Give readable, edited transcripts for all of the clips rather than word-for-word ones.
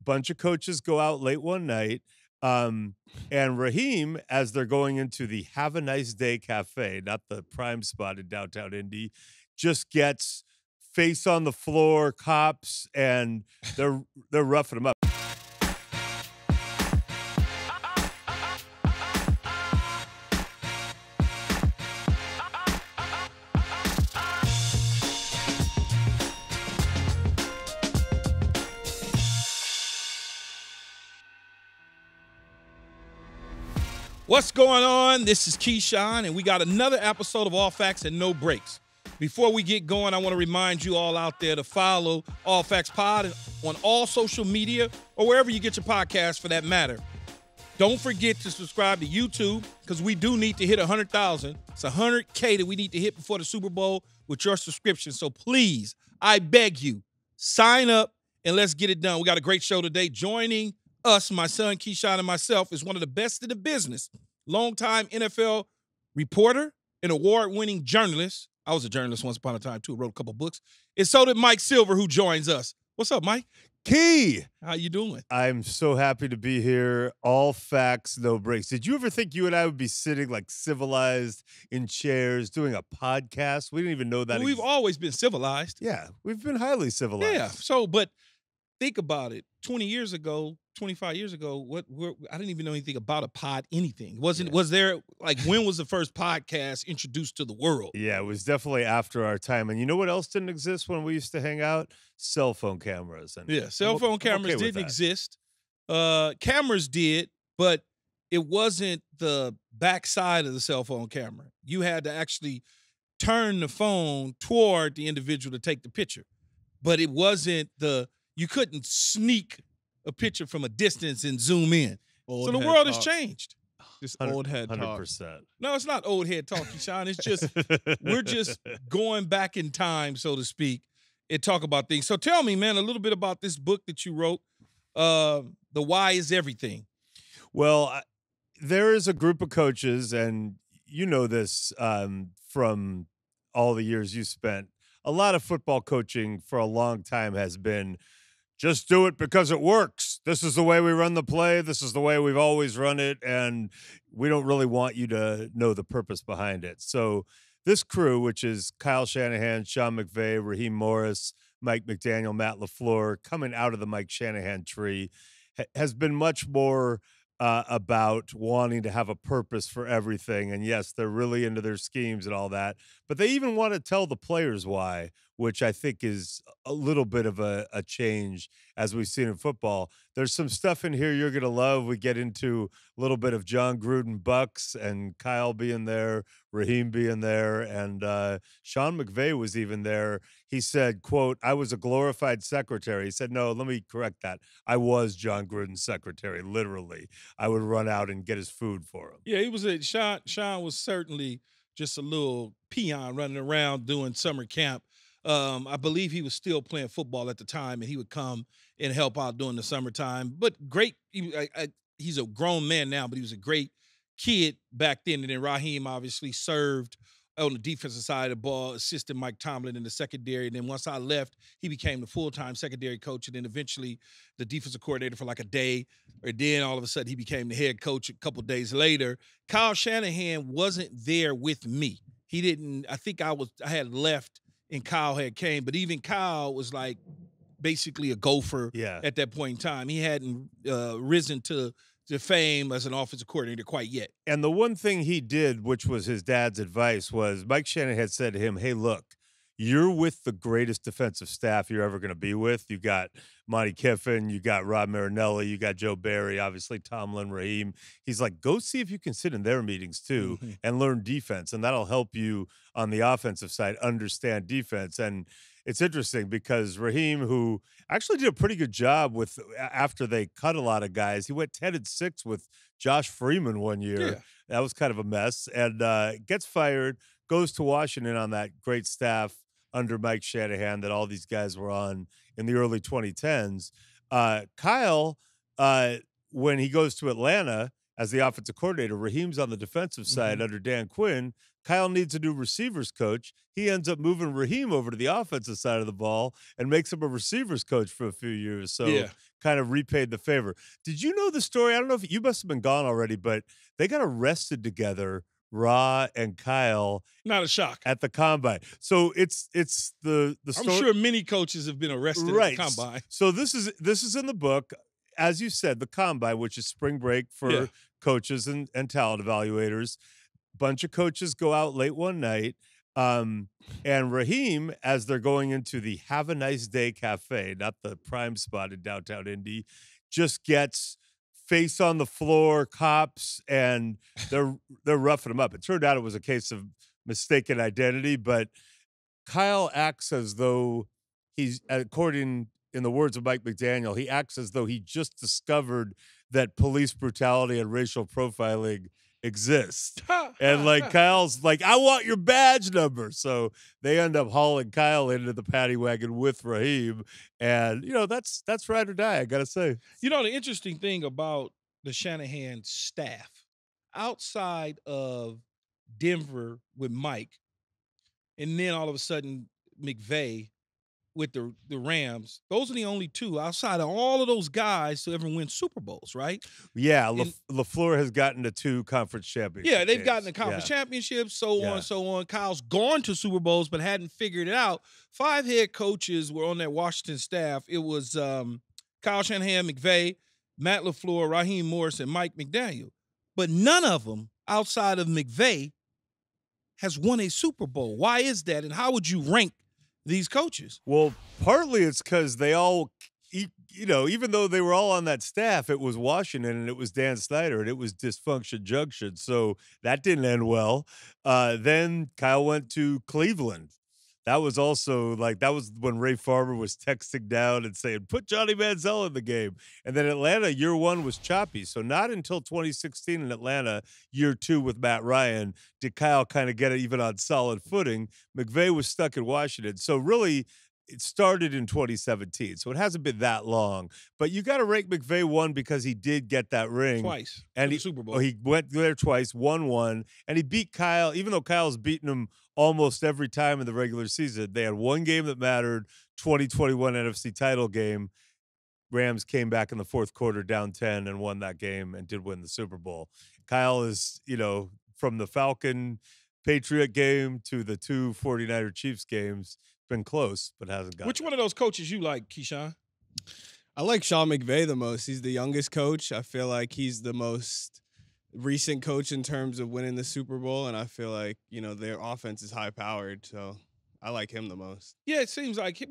bunch of coaches go out late one night. Um, and Raheem, as they're going into the Have a Nice Day Cafe, not the prime spot in downtown Indy, just gets face on the floor, cops, and they're roughing him up. What's going on? This is Keyshawn, and we got another episode of All Facts and No Breaks. Before we get going, I want to remind you all out there to follow All Facts Pod on all social media or wherever you get your podcasts for that matter. Don't forget to subscribe to YouTube because we do need to hit 100,000. It's 100K that we need to hit before the Super Bowl with your subscription. So please, I beg you, sign up and let's get it done. We got a great show today. Joining us, my son Keyshawn and myself, is one of the best in the business. Longtime NFL reporter and award-winning journalist. I was a journalist once upon a time, too. Wrote a couple books. And so did Mike Silver, who joins us. What's up, Mike? Key! How you doing? I'm so happy to be here. All facts, no breaks. Did you ever think you and I would be sitting like civilized in chairs doing a podcast? We didn't even know that. Well, we've always been civilized. Yeah, we've been highly civilized. Yeah. So, but think about it. 20 years ago, 25 years ago, I didn't even know anything about a pod, anything. Was there, like, when was the first podcast introduced to the world? Yeah, it was definitely after our time. And you know what else didn't exist when we used to hang out? Cell phone cameras. And yeah, cell phone cameras didn't exist. Cameras did, but it wasn't the backside of the cell phone camera. You had to actually turn the phone toward the individual to take the picture. But it wasn't you couldn't sneak a picture from a distance and zoom in. So the world has changed. Just old head 100%. talk. No, it's not old head talk, Sean. It's just we're just going back in time, so to speak, and talk about things. So tell me, man, a little bit about this book that you wrote, The Why is Everything. Well, there is a group of coaches, and you know this from all the years you spent. A lot of football coaching for a long time has been just do it because it works. This is the way we run the play. This is the way we've always run it. And we don't really want you to know the purpose behind it. So this crew, which is Kyle Shanahan, Sean McVay, Raheem Morris, Mike McDaniel, Matt LaFleur, coming out of the Mike Shanahan tree, has been much more about wanting to have a purpose for everything. And yes, they're really into their schemes and all that, but they even want to tell the players why, which I think is a little bit of a change as we've seen in football. There's some stuff in here you're going to love. We get into a little bit of John Gruden Bucks and Kyle being there, Raheem being there, and Sean McVay was even there. He said, quote, "I was a glorified secretary." He said, no, let me correct that. I was John Gruden's secretary, literally. I would run out and get his food for him. Yeah, he was Sean was certainly just a little peon running around doing summer camp. I believe he was still playing football at the time, and he would come and help out during the summertime. But great, he's a grown man now, but he was a great kid back then. And then Raheem obviously served on the defensive side of the ball, assisted Mike Tomlin in the secondary. And then once I left, he became the full-time secondary coach, and then eventually the defensive coordinator for like a day. Or then all of a sudden he became the head coach a couple days later. Kyle Shanahan wasn't there with me. He didn't. I think I had left and Kyle had came, but even Kyle was like basically a gopher at that point in time. He hadn't risen to fame as an offensive coordinator quite yet. And the one thing he did, which was his dad's advice, was Mike Shanahan had said to him, hey, look, you're with the greatest defensive staff you're ever going to be with. You got Monty Kiffin, you got Rod Marinelli, you got Joe Barry, obviously Tomlin, Raheem. He's like, go see if you can sit in their meetings too and learn defense, and that'll help you on the offensive side understand defense. And it's interesting because Raheem, who actually did a pretty good job with after they cut a lot of guys, he went 10-6 with Josh Freeman one year. Yeah. That was kind of a mess, and gets fired, goes to Washington on that great staff under Mike Shanahan that all these guys were on in the early 2010s. Kyle, when he goes to Atlanta as the offensive coordinator, Raheem's on the defensive side under Dan Quinn. Kyle needs a new receivers coach. He ends up moving Raheem over to the offensive side of the ball and makes him a receivers coach for a few years. So kind of repaid the favor. Did you know the story? I don't know if you must have been gone already, but they got arrested together, Ra and Kyle, Not a shock. at the combine. So it's the I'm story. sure many coaches have been arrested at the Right. combine. So this is in the book. As you said, the combine, which is spring break for Yeah. coaches and talent evaluators. Bunch of coaches go out late one night. And Raheem, as they're going into the Have a Nice Day Cafe, not the prime spot in downtown Indy, just gets face on the floor, cops, and they're roughing him up. It turned out it was a case of mistaken identity, but Kyle acts as though he's, according in the words of Mike McDaniel, he acts as though he just discovered that police brutality and racial profiling exist. And like Kyle's like, I want your badge number. So they end up hauling Kyle into the paddy wagon with Raheem. And that's ride or die, I gotta say. The interesting thing about the Shanahan staff, outside of Denver with Mike, and then all of a sudden McVay with the Rams, those are the only two outside of all of those guys to ever win Super Bowls, right? Yeah, And LaFleur has gotten to 2 conference championships. yeah, they've gotten the conference championships, so on, so on. Kyle's gone to Super Bowls, but hadn't figured it out. 5 head coaches were on that Washington staff. It was Kyle Shanahan, McVay, Matt LaFleur, Raheem Morris, and Mike McDaniel. But none of them, outside of McVay, has won a Super Bowl. Why is that? And how would you rank these coaches? Well, partly it's because they all, even though they were all on that staff, it was Washington and it was Dan Snyder and it was dysfunction junction. So that didn't end well. Then Kyle went to Cleveland. That was also that was when Ray Farmer was texting down and saying, put Johnny Manziel in the game. And then Atlanta, year 1 was choppy. So not until 2016 in Atlanta, year 2 with Matt Ryan, did Kyle kind of get it even on solid footing. McVay was stuck in Washington. So really, it started in 2017. So it hasn't been that long. But you got to rank McVay 1 because he did get that ring. Twice. And the Super Bowl. He went there twice, won 1. And he beat Kyle, even though Kyle's beaten him almost every time in the regular season. They had one game that mattered, 2021 NFC title game. Rams came back in the fourth quarter down 10 and won that game and did win the Super Bowl. Kyle is, from the Falcon Patriot game to the 2 49er Chiefs games, been close, but hasn't got Which one of those coaches you like, Keyshawn? I like Sean McVay the most. He's the youngest coach. I feel like he's the most recent coach in terms of winning the Super Bowl, and I feel like, their offense is high-powered, so I like him the most. Yeah, it seems like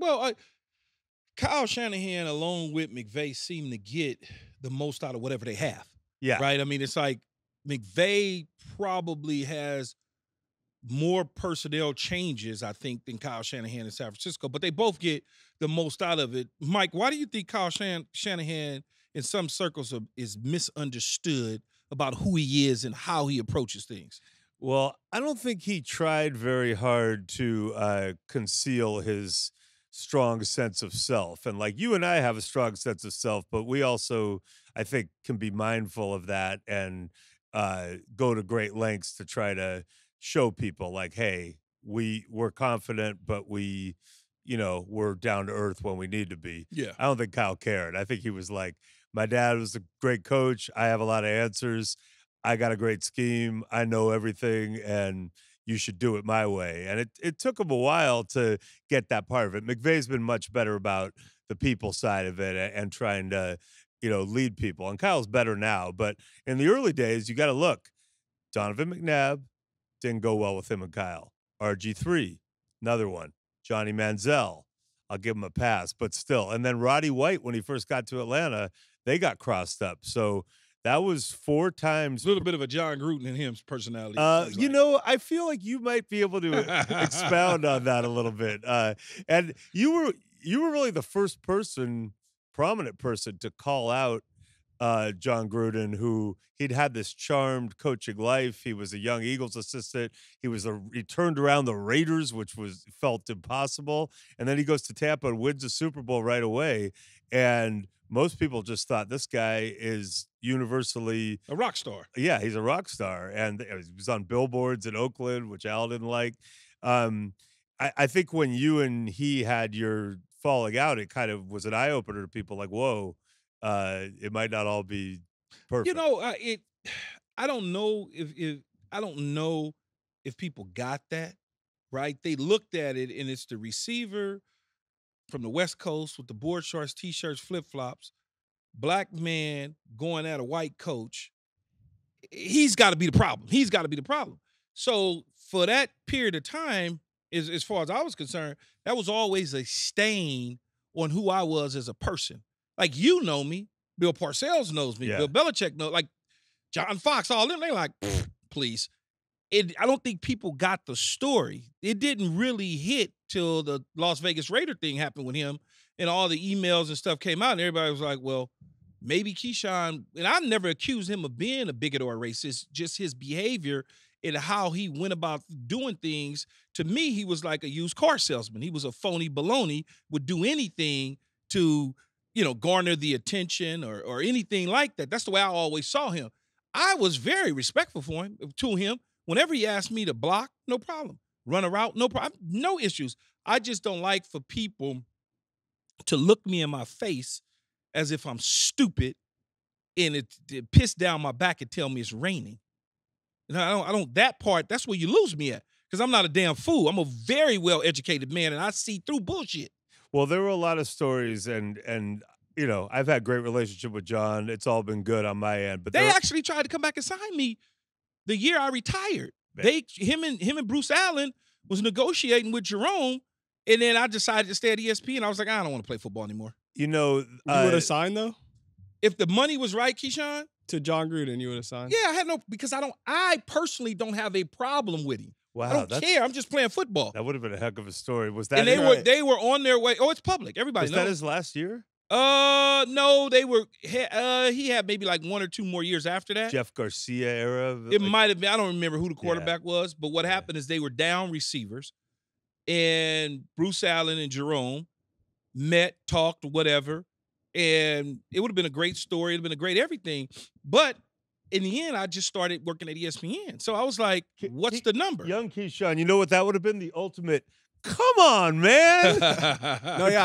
Kyle Shanahan along with McVay seem to get the most out of whatever they have. Yeah. Right? I mean, it's like McVay probably has more personnel changes, I think, than Kyle Shanahan in San Francisco, but they both get the most out of it. Mike, why do you think Kyle Shanahan in some circles is misunderstood about who he is and how he approaches things? Well, I don't think he tried very hard to conceal his strong sense of self. And like you and I have a strong sense of self, but we also, I think, can be mindful of that and go to great lengths to try to show people like, hey, we're confident, but we're down to earth when we need to be. Yeah. I don't think Kyle cared. I think he was like, my dad was a great coach. I have a lot of answers. I got a great scheme. I know everything, and you should do it my way. And it took him a while to get that part of it. McVay's been much better about the people side of it and trying to, lead people. And Kyle's better now. But in the early days, you got to look. Donovan McNabb didn't go well with him and Kyle. RG3, another one. Johnny Manziel, I'll give him a pass, but still. And then Roddy White, when he first got to Atlanta, they got crossed up. So that was 4 times. A little bit of a John Gruden in his personality. I feel like you might be able to expound on that a little bit. And you were really the first prominent person to call out John Gruden, who he'd had this charmed coaching life. He was a young Eagles assistant. He turned around the Raiders, which felt impossible. And then he goes to Tampa and wins the Super Bowl right away. And most people just thought this guy is universally a rock star. Yeah, he's a rock star. And he was on billboards in Oakland, which Al didn't like. I think when you and he had your falling out, it kind of was an eye-opener to people like, whoa, it might not all be perfect. You know, I don't know if I don't know if people got that right. They looked at it, and it's the receiver from the West Coast with the board shorts, t-shirts, flip flops, black man going at a white coach. He's got to be the problem. He's got to be the problem. So for that period of time, as far as I was concerned, that was always a stain on who I was as a person. Like, you know me, Bill Parcells knows me, Yeah. Bill Belichick knows, like John Fox, all them. They like, please. I don't think people got the story. It didn't really hit till the Las Vegas Raider thing happened with him, and all the emails and stuff came out, and everybody was like, well, maybe Keyshawn, and I never accused him of being a bigot or a racist, just his behavior and how he went about doing things. To me, he was like a used car salesman. He was a phony baloney, would do anything to, garner the attention or anything like that. That's the way I always saw him. I was very respectful to him. Whenever he asked me to block, no problem. Run a route, no problem. No issues. I just don't like for people to look me in my face as if I'm stupid and it piss down my back and tell me it's raining. And I don't that part, that's where you lose me at. Because I'm not a damn fool. I'm a very well-educated man, and I see through bullshit. Well, there were a lot of stories, and I've had great relationship with John. It's all been good on my end. But they actually tried to come back and sign me the year I retired. Him and Bruce Allen was negotiating with Jerome, and then I decided to stay at ESPN. I was like, I don't want to play football anymore. You would have signed though? If the money was right, Keyshawn? To John Gruden, you would have signed? Yeah, I had because I personally don't have a problem with him. Wow, I don't care. I'm just playing football. That would have been a heck of a story. Was that? And they were on their way. Oh, it's public. Everybody knows. Was that his last year? No, they were. He had maybe like 1 or 2 more years after that. Jeff Garcia era. It might have been. I don't remember who the quarterback was, but what happened is they were down receivers, and Bruce Allen and Jerome met, talked, whatever, and it would have been a great story. It'd have been a great everything, but in the end, I just started working at ESPN. So I was like, "What's the number?" Young Keyshawn, you know what that would have been? The ultimate. Come on, man.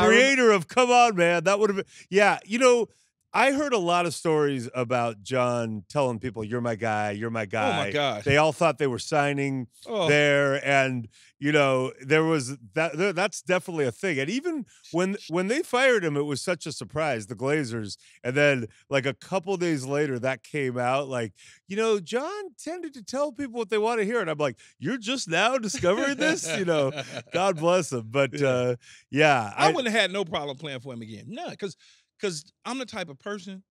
Creator of Come On, Man. That would have been, I heard a lot of stories about John telling people, you're my guy, you're my guy. Oh, my gosh. They all thought they were signing there. And, there was that's definitely a thing. And even when they fired him, it was such a surprise, the Glazers. And then, like, a couple days later, that came out, like, John tended to tell people what they want to hear. And I'm like, you're just now discovering this? God bless him. But, I wouldn't have had no problem playing for him again. No, because I'm the type of person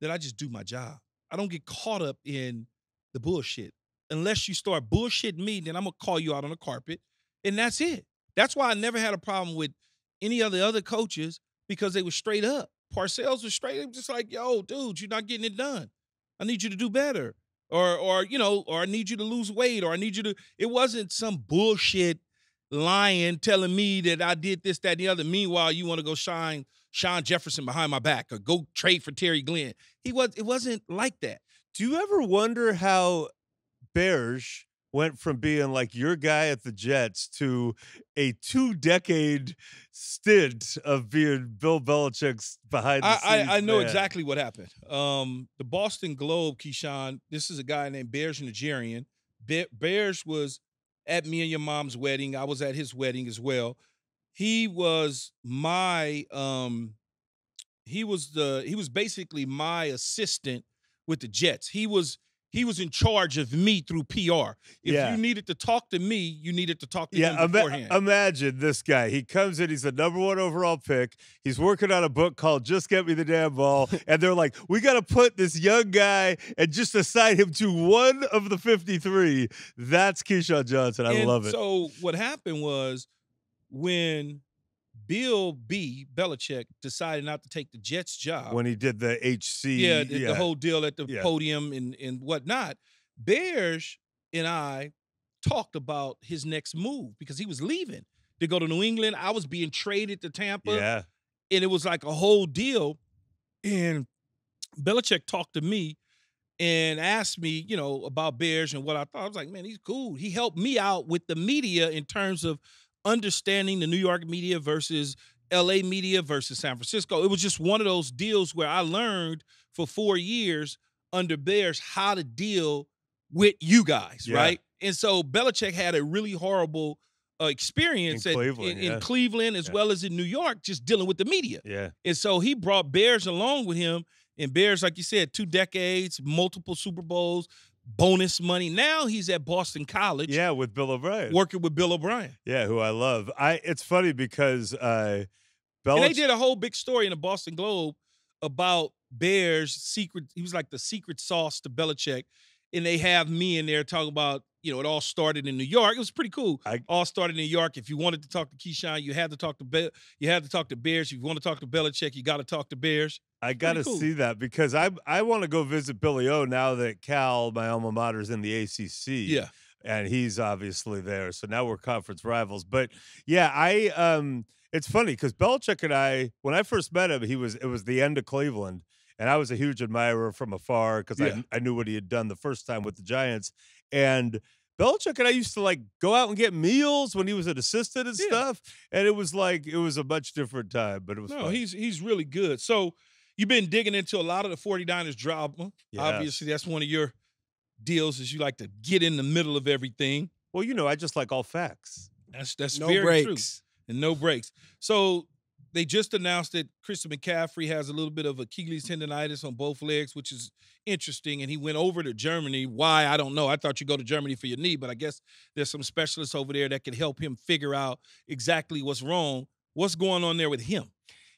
that I just do my job. I don't get caught up in the bullshit. Unless you start bullshitting me, then I'm going to call you out on the carpet, and that's it. That's why I never had a problem with any of the other coaches, because they were straight up. Parcells was straight up, just like, yo, dude, you're not getting it done. I need you to do better. Or I need you to lose weight, or I need you to – it wasn't some bullshit lying telling me that I did this, that, and the other. Meanwhile, you want to go shine Sean Jefferson behind my back or go trade for Terry Glenn. It wasn't like that. Do you ever wonder how Berge went from being like your guy at the Jets to a 2-decade stint of being Bill Belichick's behind the scenes? I know man. exactly what happened. The Boston Globe, Keyshawn, this is a guy named Berge Nigerian. Berge was at me and your mom's wedding. I was at his wedding as well. He was my he was basically my assistant with the Jets. He was in charge of me through PR. If you needed to talk to me, you needed to talk to him beforehand. Imagine this guy. He comes in, he's the #1 overall pick. He's working on a book called Just Get Me the Damn Ball. And they're like, we got to put this young guy and just assign him to one of the 53. That's Keyshawn Johnson. I love it. So what happened was when Bill B. Belichick decided not to take the Jets job. When he did the HC. The whole deal at the podium and whatnot. Berge and I talked about his next move because he was leaving to go to New England. I was being traded to Tampa. Yeah. And it was like a whole deal. And Belichick talked to me and asked me, about Berge and what I thought. I was like, man, he's cool. He helped me out with the media in terms of understanding the New York media versus, LA media versus San Francisco. It was just one of those deals where I learned for 4 years under Bears how to deal with you guys, Yeah. right? And so Belichick had a really horrible experience In Cleveland, in yeah. Cleveland as Yeah. well as in New York, just dealing with the media. Yeah. And so he brought Bears along with him. And Bears, like you said, 2 decades, multiple Super Bowls, bonus money. Now he's at Boston College. Yeah, with Bill O'Brien. Working with Bill O'Brien. Yeah, who I love. It's funny because And they did a whole big story in the Boston Globe about Bears' secret. He was like the secret sauce to Belichick. And they have me in there talking about, it all started in New York. It was pretty cool. All started in New York. If you wanted to talk to Keyshawn, you had to talk to Bears. If you want to talk to Belichick, you got to talk to Bears. I got to see that because I want to go visit Billy O now that Cal, my alma mater, is in the ACC. Yeah. And he's obviously there. So now we're conference rivals. But yeah, it's funny because Belichick and I, when I first met him, it was the end of Cleveland. And I was a huge admirer from afar because I knew what he had done the first time with the Giants. And Belichick and I used to go out and get meals when he was an assistant and stuff. And it was a much different time, but it was fun. He's really good. So you've been digging into a lot of the 49ers drama. Yes. Obviously, that's one of your deals is you like to get in the middle of everything. Well, I just like all facts. That's No very breaks. true. And no breaks. So they just announced that Christian McCaffrey has a little bit of Achilles tendonitis on both legs, which is interesting. And he went over to Germany. Why? I don't know. I thought you go to Germany for your knee, but I guess there's some specialists over there that can help him figure out exactly what's wrong. What's going on there with him?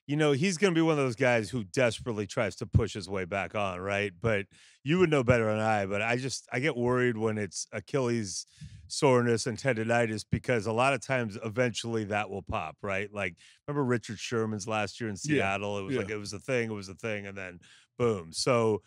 He's going to be one of those guys who desperately tries to push his way back on, right? But you would know better than I, but I get worried when it's Achilles soreness and tendonitis because a lot of times eventually that will pop, right? Like remember Richard Sherman's last year in Seattle? It was it was a thing, and then boom. So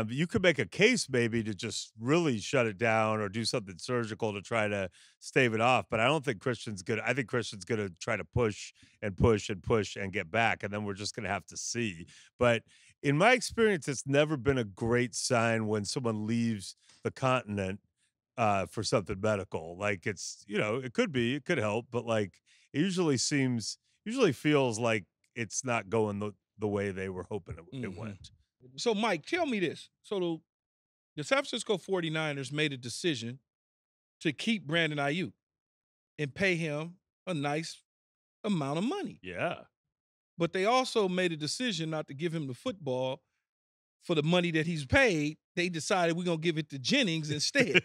you could make a case maybe to just really shut it down or do something surgical to try to stave it off. But I don't think Christian's good. I think Christian's going to try to push and push and push and get back. And then we're just going to have to see. But in my experience, it's never been a great sign when someone leaves the continent for something medical. Like it could help, but it usually feels like it's not going the way they were hoping it went. So, Mike, tell me this. So, the San Francisco 49ers made a decision to keep Brandon Ayuk and pay him a nice amount of money. Yeah. But they also made a decision not to give him the football for the money that he's paid. They decided we're going to give it to Jennings instead.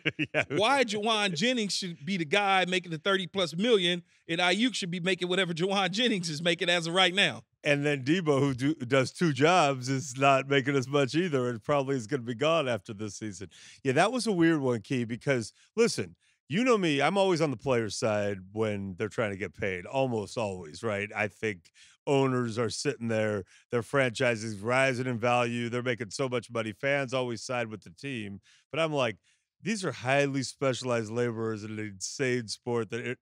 Why Jawan Jennings should be the guy making the 30+ million and Ayuk should be making whatever Jawan Jennings is making as of right now. And then Debo, who does 2 jobs, is not making as much either and probably is going to be gone after this season. Yeah, that was a weird one, Key, because, listen, you know me, I'm always on the player's side when they're trying to get paid, almost always, right? I think owners are sitting there, their franchises rising in value, they're making so much money. Fans always side with the team. But I'm like, these are highly specialized laborers in an insane sport that,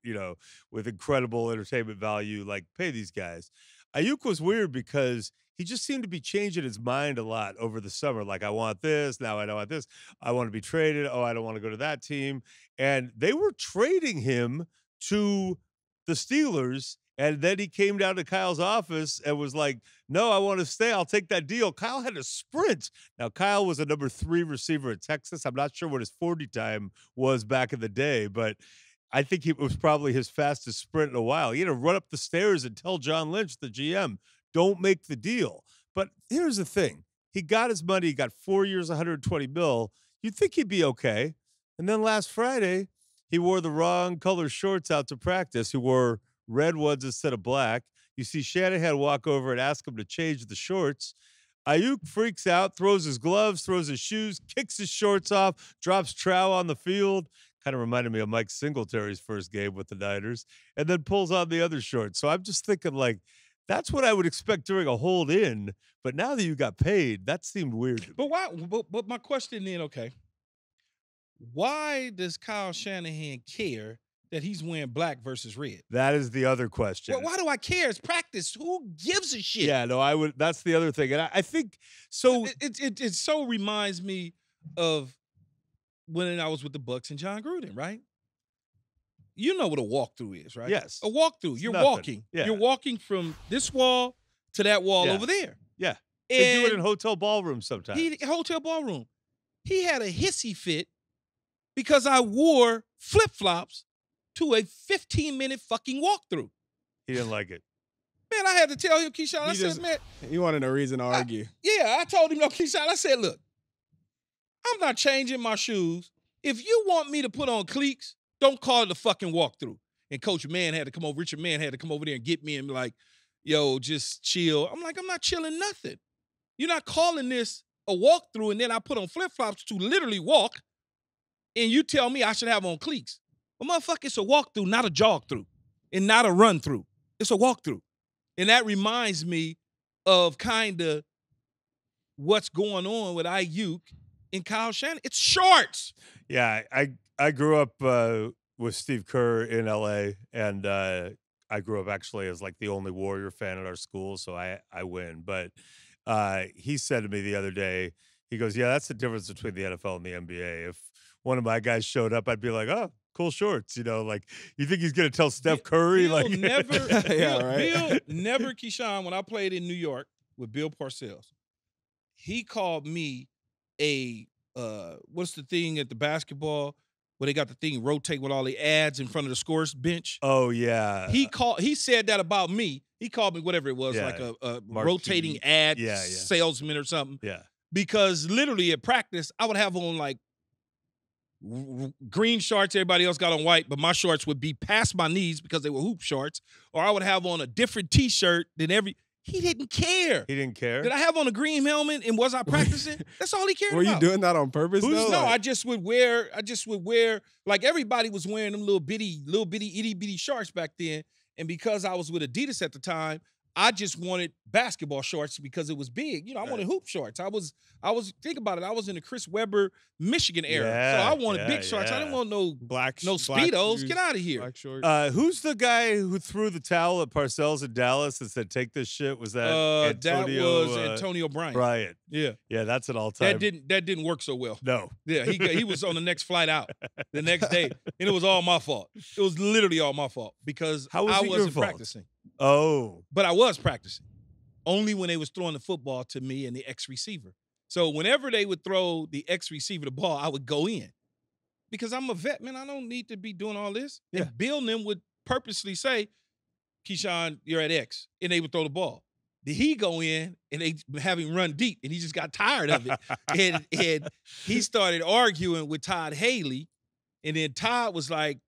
with incredible entertainment value, pay these guys. Ayuk was weird because he just seemed to be changing his mind a lot over the summer. Like, I want this. Now I don't want this. I want to be traded. Oh, I don't want to go to that team. And they were trading him to the Steelers. And then he came down to Kyle's office and was like, no, I want to stay. I'll take that deal. Kyle had to sprint. Now, Kyle was a number 3 receiver at Texas. I'm not sure what his 40 time was back in the day, but I think it was probably his fastest sprint in a while. He had to run up the stairs and tell John Lynch, the GM, don't make the deal. But here's the thing. He got his money. He got 4 years, $120 million. You'd think he'd be okay. And then last Friday, he wore the wrong color shorts out to practice. He wore red ones instead of black. You see Shanahan walk over and ask him to change the shorts. Ayuk freaks out, throws his gloves, throws his shoes, kicks his shorts off, drops Trow on the field. Kind of reminded me of Mike Singletary's first game with the Niners, and then pulls on the other shorts. So I'm just thinking, that's what I would expect during a hold-in. But now that you got paid, that seemed weird. But why? But my question then, okay, why does Kyle Shanahan care that he's wearing black versus red? That is the other question. Well, why do I care? It's practice. Who gives a shit? Yeah, no, I would. That's the other thing, and I think so. It so reminds me of when I was with the Bucks and John Gruden, right? you know what a walkthrough is, right? Yes. A walkthrough. It's You're nothing. walking. Yeah. You're walking from this wall to that wall Yeah. over there. Yeah. They do it in And hotel ballrooms sometimes. hotel ballroom. He had a hissy fit because I wore flip-flops to a 15-minute fucking walkthrough. He didn't like it. Man, I had to tell him, Keyshawn, I said, man, He wanted a reason to argue. yeah, I told him, no, Keyshawn, I said, look, I'm not changing my shoes. If you want me to put on cleats, don't call it a fucking walkthrough. And Coach Mann had to come over, Richard Mann had to come over there and get me and be like, yo, just chill. I'm like, I'm not chilling nothing. You're not calling this a walkthrough, and then I put on flip-flops to literally walk, and you tell me I should have on cleats. Well, motherfucker, it's a walkthrough, not a jog-through, and not a run-through. It's a walkthrough. And that reminds me of kind of what's going on with Ayuk and Kyle Shanahan. It's shorts. Yeah, I grew up with Steve Kerr in L.A., and I grew up actually as like the only Warrior fan at our school, so I win. But he said to me the other day, he goes, yeah, that's the difference between the NFL and the NBA. If one of my guys showed up, I'd be like, oh, cool shorts. You know, like, you think he's going to tell Steph Curry? Bill like, never, Yeah, right. Bill never, Keyshawn, when I played in New York with Bill Parcells, he called me a, what's the thing at the basketball where they got the thing rotate with all the ads in front of the scores bench? oh, yeah. He said that about me. He called me whatever it was, Yeah, like a marquee. rotating ad Yeah. salesman or something. Yeah. Because literally at practice, I would have on like green shorts. Everybody else got on white, but my shorts would be past my knees because they were hoop shorts. Or I would have on a different T-shirt than he didn't care. He didn't care? Did I have on a green helmet and was I practicing? That's all he cared Were about. you doing that on purpose? Who's- though? No, Like, I just would wear like everybody was wearing them little bitty, itty bitty shorts back then. And because I was with Adidas at the time, I just wanted basketball shorts because it was big. You know, I wanted hoop shorts. I was think about it. I was in the Chris Webber, Michigan era. Yeah, so I wanted yeah, big shorts. I didn't yeah. want no black Speedos. shoes, Get out of here. Black shorts. Who's the guy who threw the towel at Parcells in Dallas and said, take this shit? Was that Antonio? That was Antonio Bryant. Bryant. Yeah. Yeah, that's an all-time. That didn't work so well. No. Yeah, he was on the next flight out the next day, and it was all my fault. It was literally all my fault because How was I it your wasn't fault? practicing. Oh. But I was practicing only when they was throwing the football to me and the X receiver. So whenever they would throw the X receiver the ball, I would go in because I'm a vet, man. I don't need to be doing all this. Yeah. And Bill and them would purposely say, Keyshawn, you're at X, and they would throw the ball. Did he go in and they have him run deep, and he just got tired of it, and he started arguing with Todd Haley, and then Todd was like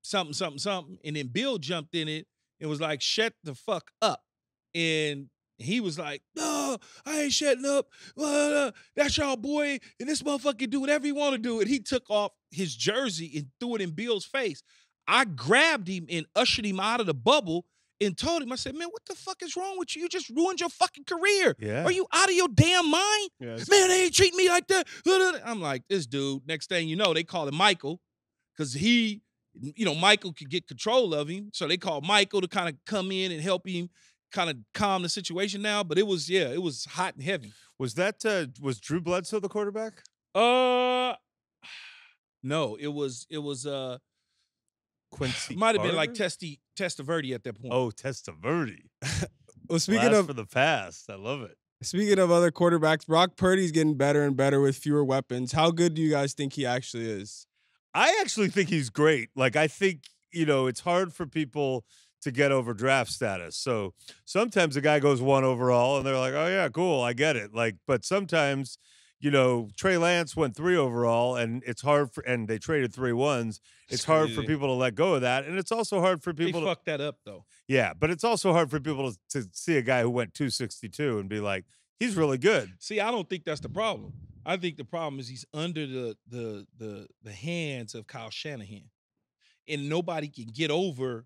something, and then Bill jumped in it and was like, shut the fuck up, and he was like, no, I ain't shutting up. That's y'all boy, and this motherfucker can do whatever he want to do. And he took off his jersey and threw it in Bill's face. I grabbed him and ushered him out of the bubble and told him, I said, man, what the fuck is wrong with you? You just ruined your fucking career. Yeah. Are you out of your damn mind? Yes. Man, they ain't treating me like that. I'm like, this dude, next thing you know, they call him Michael because he, Michael could get control of him. So they called Michael to kind of come in and help him kind of calm the situation now. But it was hot and heavy. Was was Drew Bledsoe the quarterback? No, it was Quincy might have been like Carter? Testaverde at that point. Oh, Testaverde. Well, Blast for the past. I love it. speaking of other quarterbacks, Brock Purdy's getting better and better with fewer weapons. How good do you guys think he actually is? I actually think he's great. Like, I think, it's hard for people to get over draft status. So sometimes a guy goes 1 overall and they're like, oh, yeah, cool, I get it. Like, but sometimes, Trey Lance went 3 overall and it's hard and they traded 3 1s. It's hard for people to let go of that. And it's also hard for people they fucked that up though. Yeah, but it's also hard for people to see a guy who went 262 and be like, he's really good. See, I don't think that's the problem. I think the problem is he's under the hands of Kyle Shanahan. And nobody can get over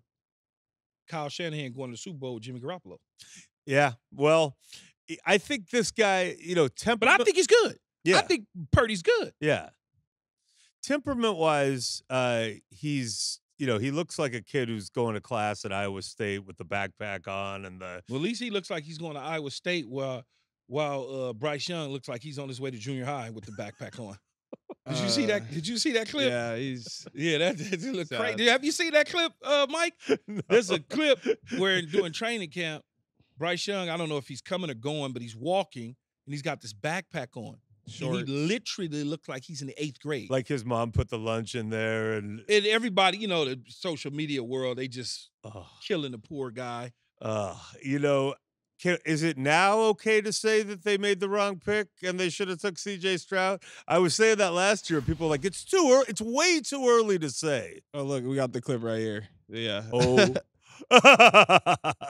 Kyle Shanahan going to the Super Bowl with Jimmy Garoppolo. Yeah, well, I think this guy, But I think he's good. Yeah. I think Purdy's good. Yeah. Temperament-wise, he's, he looks like a kid who's going to class at Iowa State with the backpack on and the Well, at least he looks like he's going to Iowa State while Bryce Young looks like he's on his way to junior high with the backpack on. Did you see that? Did you see that clip? Yeah, he's Yeah, that's look sad. crazy. Have you seen that clip, Mike? No. There's a clip where doing training camp, Bryce Young, I don't know if he's coming or going, but he's walking and he's got this backpack on. And short. he literally looked like he's in the 8th grade. Like his mom put the lunch in there, and And everybody, you know, the social media world, they just oh, killing the poor guy. you know, is it now okay to say that they made the wrong pick and they should have took C.J. Stroud? I was saying that last year. People were like, it's too early. It's way too early to say. Oh, look, we got the clip right here. Yeah. Oh,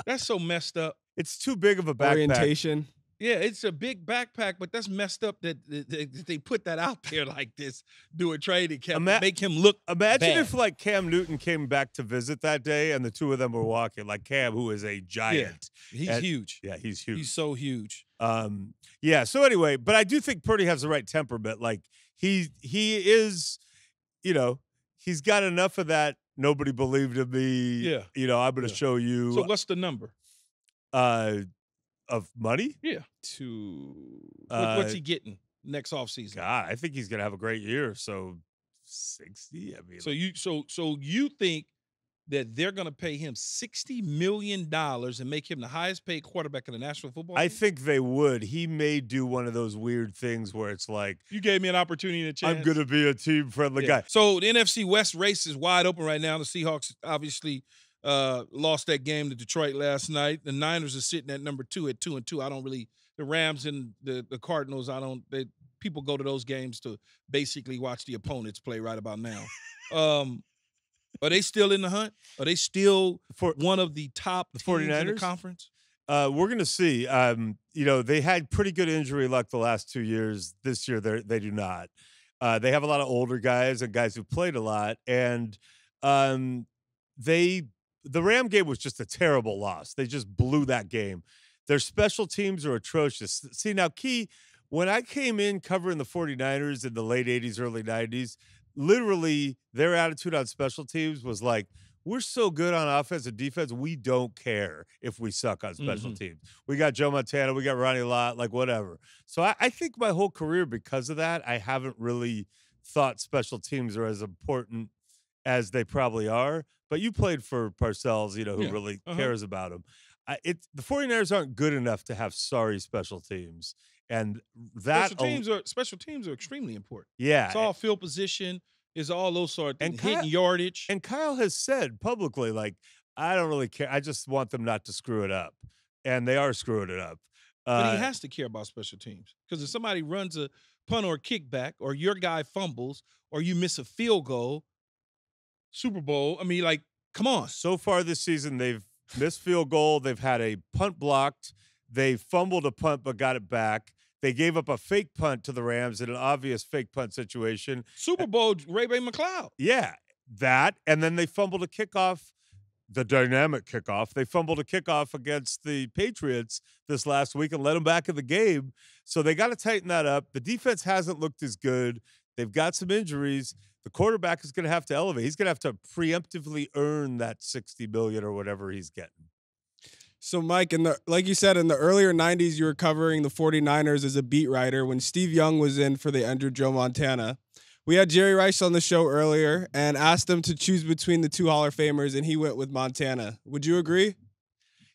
That's so messed up. it's too big of a backpack. Orientation. Yeah, it's a big backpack, but that's messed up that they put that out there like this, doing training camp, to make him look Imagine bad. if like Cam Newton came back to visit that day and the two of them were walking, like Cam, who is a giant. He's And- huge. Yeah, he's huge. He's so huge. Yeah. So anyway, but I do think Purdy has the right temperament. Like he is, you know, he's got enough of that. Nobody believed in me. Yeah. You know, I'm going to Yeah. show you. So what's the number? Of money. Yeah. What's he getting next offseason? God, I think he's going to have a great year. So 60. I mean, So you think that they're going to pay him $60 million and make him the highest paid quarterback in the National Football I League? think they would. He may do one of those weird things where it's like, You gave me an opportunity and a chance. I'm going to be a team friendly Yeah. guy. So the NFC West race is wide open right now. The Seahawks obviously lost that game to Detroit last night. The Niners are sitting at number 2 at 2-2. I don't really the Rams and the Cardinals. People go to those games to basically watch the opponents play right about now. Are they still in the hunt? Are they still one of the top teams in the 49ers? conference? We're going to see. You know, they had pretty good injury luck the last 2 years. This year, they do not. They have a lot of older guys and guys who played a lot, and the Ram game was just a terrible loss. They just blew that game. Their special teams are atrocious. See, now, Key, when I came in covering the 49ers in the late 80s, early 90s, literally their attitude on special teams was like, we're so good on offense and defense, we don't care if we suck on special teams. We got Joe Montana, we got Ronnie Lott, like whatever. So I think my whole career, because of that, I haven't really thought special teams are as important as they probably are. But you played for Parcells, you know, who really cares about them. The 49ers aren't good enough to have sorry special teams. And that special teams are extremely important. Yeah. It's all field position. It's all those sort of things. And Hitting yardage. And Kyle has said publicly, like, I don't really care. I just want them not to screw it up. And they are screwing it up. But he has to care about special teams. Because if somebody runs a punt or a kickback, or your guy fumbles, or you miss a field goal, Super Bowl, I mean, like, come on. So far this season, they've missed field goal. They've had a punt blocked. They fumbled a punt but got it back. They gave up a fake punt to the Rams in an obvious fake punt situation. Super Bowl, Ray McCloud. Yeah, that. And then they fumbled a kickoff, the dynamic kickoff. They fumbled a kickoff against the Patriots this last week and let them back in the game. So they got to tighten that up. The defense hasn't looked as good. They've got some injuries. The quarterback is going to have to elevate. He's going to have to preemptively earn that $60 million or whatever he's getting. So, Mike, like you said, in the earlier 90s, you were covering the 49ers as a beat writer when Steve Young was in for the injured Joe Montana. We had Jerry Rice on the show earlier and asked him to choose between the two Hall of Famers, and he went with Montana. Would you agree?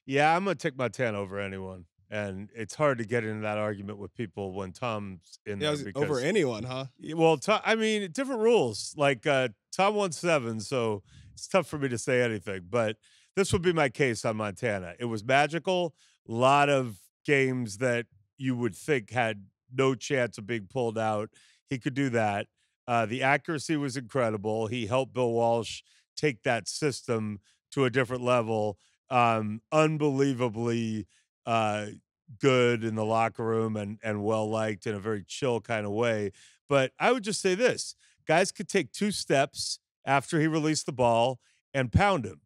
Yeah, I'm going to take Montana over anyone. And it's hard to get into that argument with people when Tom's in there. Because, over anyone, huh? Well, I mean, different rules. Like Tom won 7, so it's tough for me to say anything. But this would be my case on Montana. It was magical. A lot of games that you would think had no chance of being pulled out. He could do that. The accuracy was incredible. He helped Bill Walsh take that system to a different level. Unbelievably good in the locker room and well-liked in a very chill kind of way. But I would just say this. Guys could take 2 steps after he released the ball and pound him.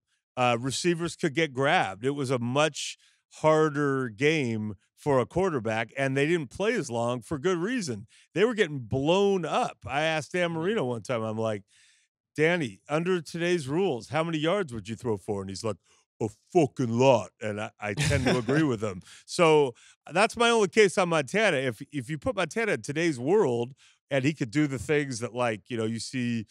Receivers could get grabbed. It was a much harder game for a quarterback, and they didn't play as long for good reason. They were getting blown up. I asked Dan Marino one time, I'm like, Danny, under today's rules, how many yards would you throw for? And he's like, a fucking lot, and I tend to agree with him. So that's my only case on Montana. If you put Montana in today's world, and he could do the things that, like, you see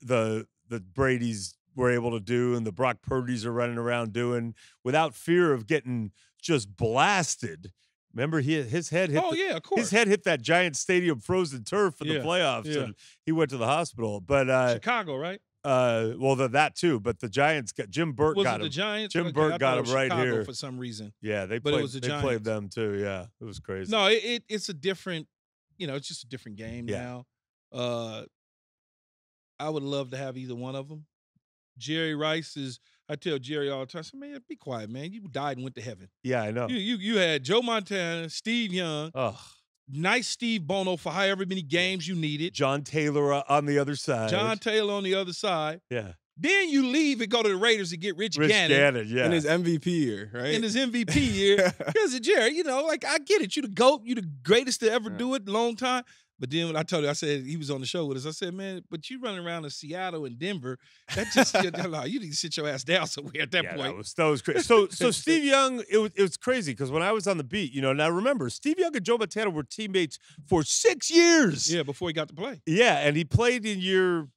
the Brady's were able to do, and the Brock Purdy's are running around doing without fear of getting just blasted. Remember, his head hit. Oh, yeah, of course. His head hit that Giant Stadium frozen turf in the playoffs, and he went to the hospital. But Chicago, right? Well, that too. But the Giants got Jim Burt Was got it him. the Giants? Jim Burt got him right Chicago here for some reason. Yeah, they But played. it was the they played Giants. them too. Yeah, it was crazy. No, it's a different. It's just a different game Yeah. now. I would love to have either one of them. Jerry Rice is. I tell Jerry all the time, I say, man, be quiet, man. You died and went to heaven. Yeah, I know. You had Joe Montana, Steve Young, Oh, nice Steve Bono for however many games you needed. John Taylor on the other side. John Taylor on the other side. Yeah. Then you leave and go to the Raiders and get Rich Gannon. Yeah. In his MVP year, right? In his MVP year. Because of Jerry, like, I get it. You the GOAT. You the greatest to ever do it in a long time. But then when I told you, I said, he was on the show with us. I said, man, but you running around in Seattle and Denver, that just, you need to sit your ass down somewhere at that point. That was crazy. So Steve Young, it was crazy because when I was on the beat, now remember, Steve Young and Joe Montana were teammates for 6 years. Yeah, before he got to play. Yeah, and he played in year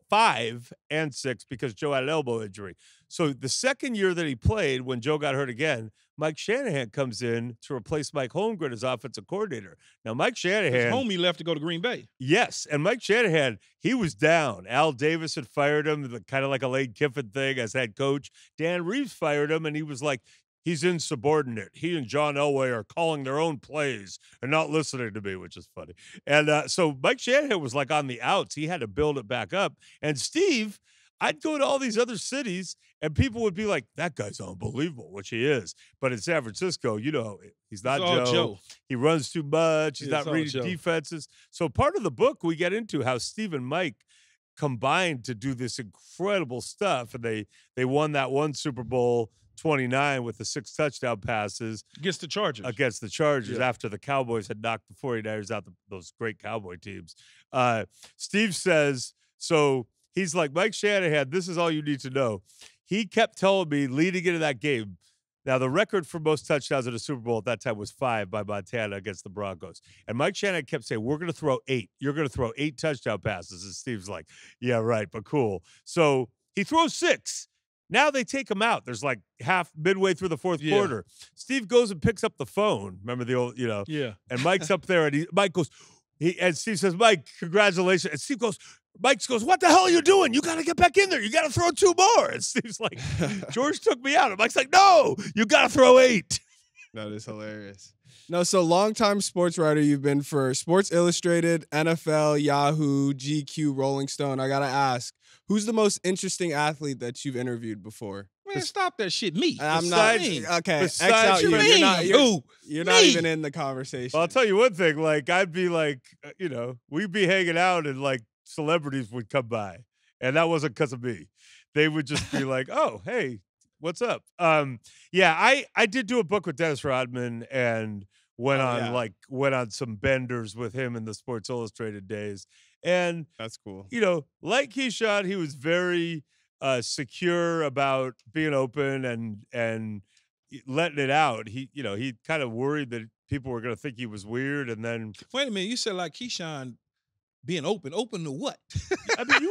5 and 6 because Joe had an elbow injury. So the second year that he played, when Joe got hurt again, Mike Shanahan comes in to replace Mike Holmgren as offensive coordinator. Now, Mike Shanahan... His homie left to go to Green Bay. Yes, and Mike Shanahan, he was down. Al Davis had fired him, kind of like a Lane Kiffin thing as head coach. Dan Reeves fired him, and he was like, he's insubordinate. He and John Elway are calling their own plays and not listening to me, which is funny. And so Mike Shanahan was like on the outs. He had to build it back up. And Steve, I'd go to all these other cities and people would be like, that guy's unbelievable, which he is. But in San Francisco, he's not Joe. He runs too much. He's not reading defenses. So part of the book, we get into how Steve and Mike combined to do this incredible stuff. And they won that one Super Bowl 29 with the 6 touchdown passes against the Chargers after the Cowboys had knocked the 49ers out, those great Cowboy teams. Steve says, so he's like, Mike Shanahan, this is all you need to know. He kept telling me leading into that game. Now, the record for most touchdowns in a Super Bowl at that time was 5 by Montana against the Broncos. And Mike Shanahan kept saying, we're going to throw 8. You're going to throw 8 touchdown passes. And Steve's like, yeah, right, but cool. So he throws 6. Now they take him out. There's like midway through the fourth quarter. Steve goes and picks up the phone. Remember the old, Yeah. And Mike's up there, and Mike goes, and Steve says, Mike, congratulations. And Mike goes, what the hell are you doing? You got to get back in there. You got to throw 2 more. And Steve's like, George took me out. And Mike's like, no, you got to throw 8. That is hilarious. No, so longtime sports writer you've been for Sports Illustrated, NFL, Yahoo, GQ, Rolling Stone. I got to ask, who's the most interesting athlete that you've interviewed before? Man, stop that shit. Me. I'm not. Okay, X out you. You're not even in the conversation. Well, I'll tell you one thing. Like, I'd be like, we'd be hanging out and like celebrities would come by. And that wasn't because of me. They would just be like, oh, hey, what's up? Yeah, I did do a book with Dennis Rodman and went on some benders with him in the Sports Illustrated days. And that's cool. Like Keyshawn, he was very secure about being open and letting it out. He kind of worried that people were going to think he was weird. And then wait a minute, you said like Keyshawn being open to what? I mean,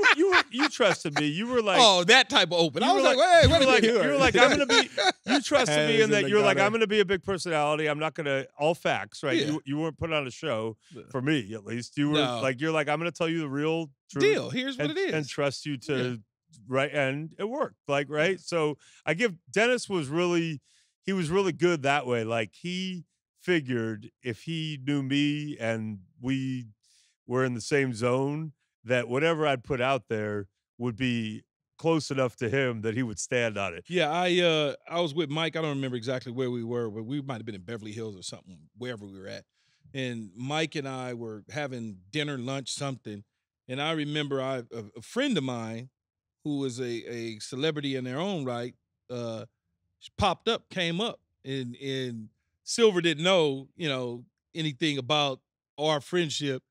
you trusted me. You were like, oh, that type of open. I was like, wait, wait a minute. You were like, I'm going to be. You trusted me in that you're like, I'm going to be a big personality. I'm not going to all facts, right? Yeah. You weren't put on a show for me, at least. You were you're like, I'm going to tell you the real truth. Deal. Here's what it is, and trust you to right, and it worked. Like right. So Dennis was really good that way. Like he figured if he knew me and we were in the same zone, that whatever I'd put out there would be close enough to him that he would stand on it. Yeah, I was with Mike. I don't remember exactly where we were, but we might have been in Beverly Hills or something, wherever we were at. And Mike and I were having dinner, lunch, something. And I remember a friend of mine who was a celebrity in their own right came up, and Silver didn't know, anything about our friendship.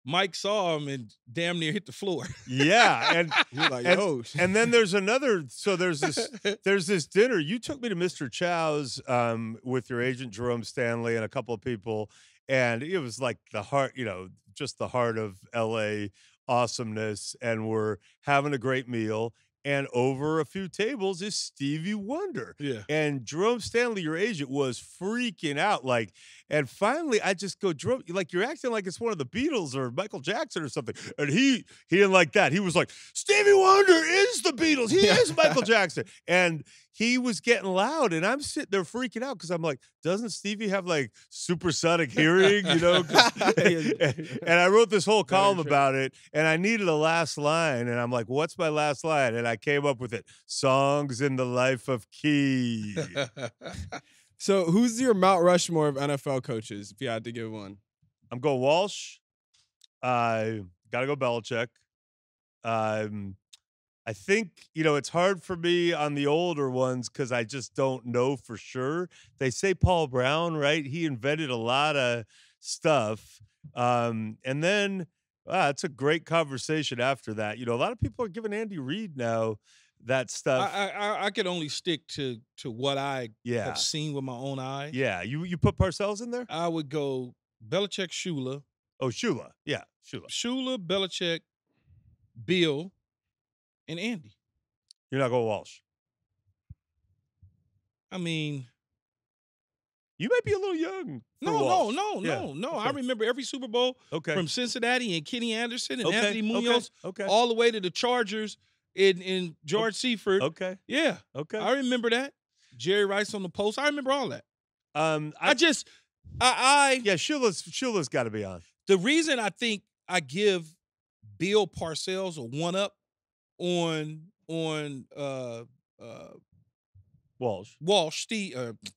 Mike saw him and damn near hit the floor. Yeah, and You're like, and, oh, and then there's another. So there's this dinner. You took me to Mr. Chow's with your agent Jerome Stanley and a couple of people, and it was like the heart, just the heart of LA awesomeness, and we're having a great meal. And over a few tables is Stevie Wonder. Yeah. And Jerome Stanley, your agent, was freaking out. And finally I just go, Jerome, you're acting like it's one of the Beatles or Michael Jackson or something. And he didn't like that. He was like, Stevie Wonder is the Beatles. He is Michael Jackson. And he was getting loud, and I'm sitting there freaking out because I'm like, doesn't Stevie have supersonic hearing, and I wrote this whole column about it, and I needed a last line, and I'm like, what's my last line? And I came up with it. Songs in the Life of Key. So who's your Mount Rushmore of NFL coaches, if you had to give one? I'm going Walsh. Got to go Belichick. I think, it's hard for me on the older ones because I just don't know for sure. They say Paul Brown, right? He invented a lot of stuff. And then it's a great conversation after that. A lot of people are giving Andy Reid now that stuff. I could only stick to what I have seen with my own eyes. Yeah. You put Parcells in there? I would go Belichick, Shula. Oh, Shula. Yeah, Shula. Shula, Belichick, Bill, and Andy. You're not going Walsh? I mean, you might be a little young. No. Okay. I remember every Super Bowl from Cincinnati and Kenny Anderson and Anthony Munoz all the way to the Chargers in George Seifert. Okay. Yeah. Okay. I remember that. Jerry Rice on the post. I remember all that. Shula's got to be on. The reason I think I give Bill Parcells a one-up on Walsh.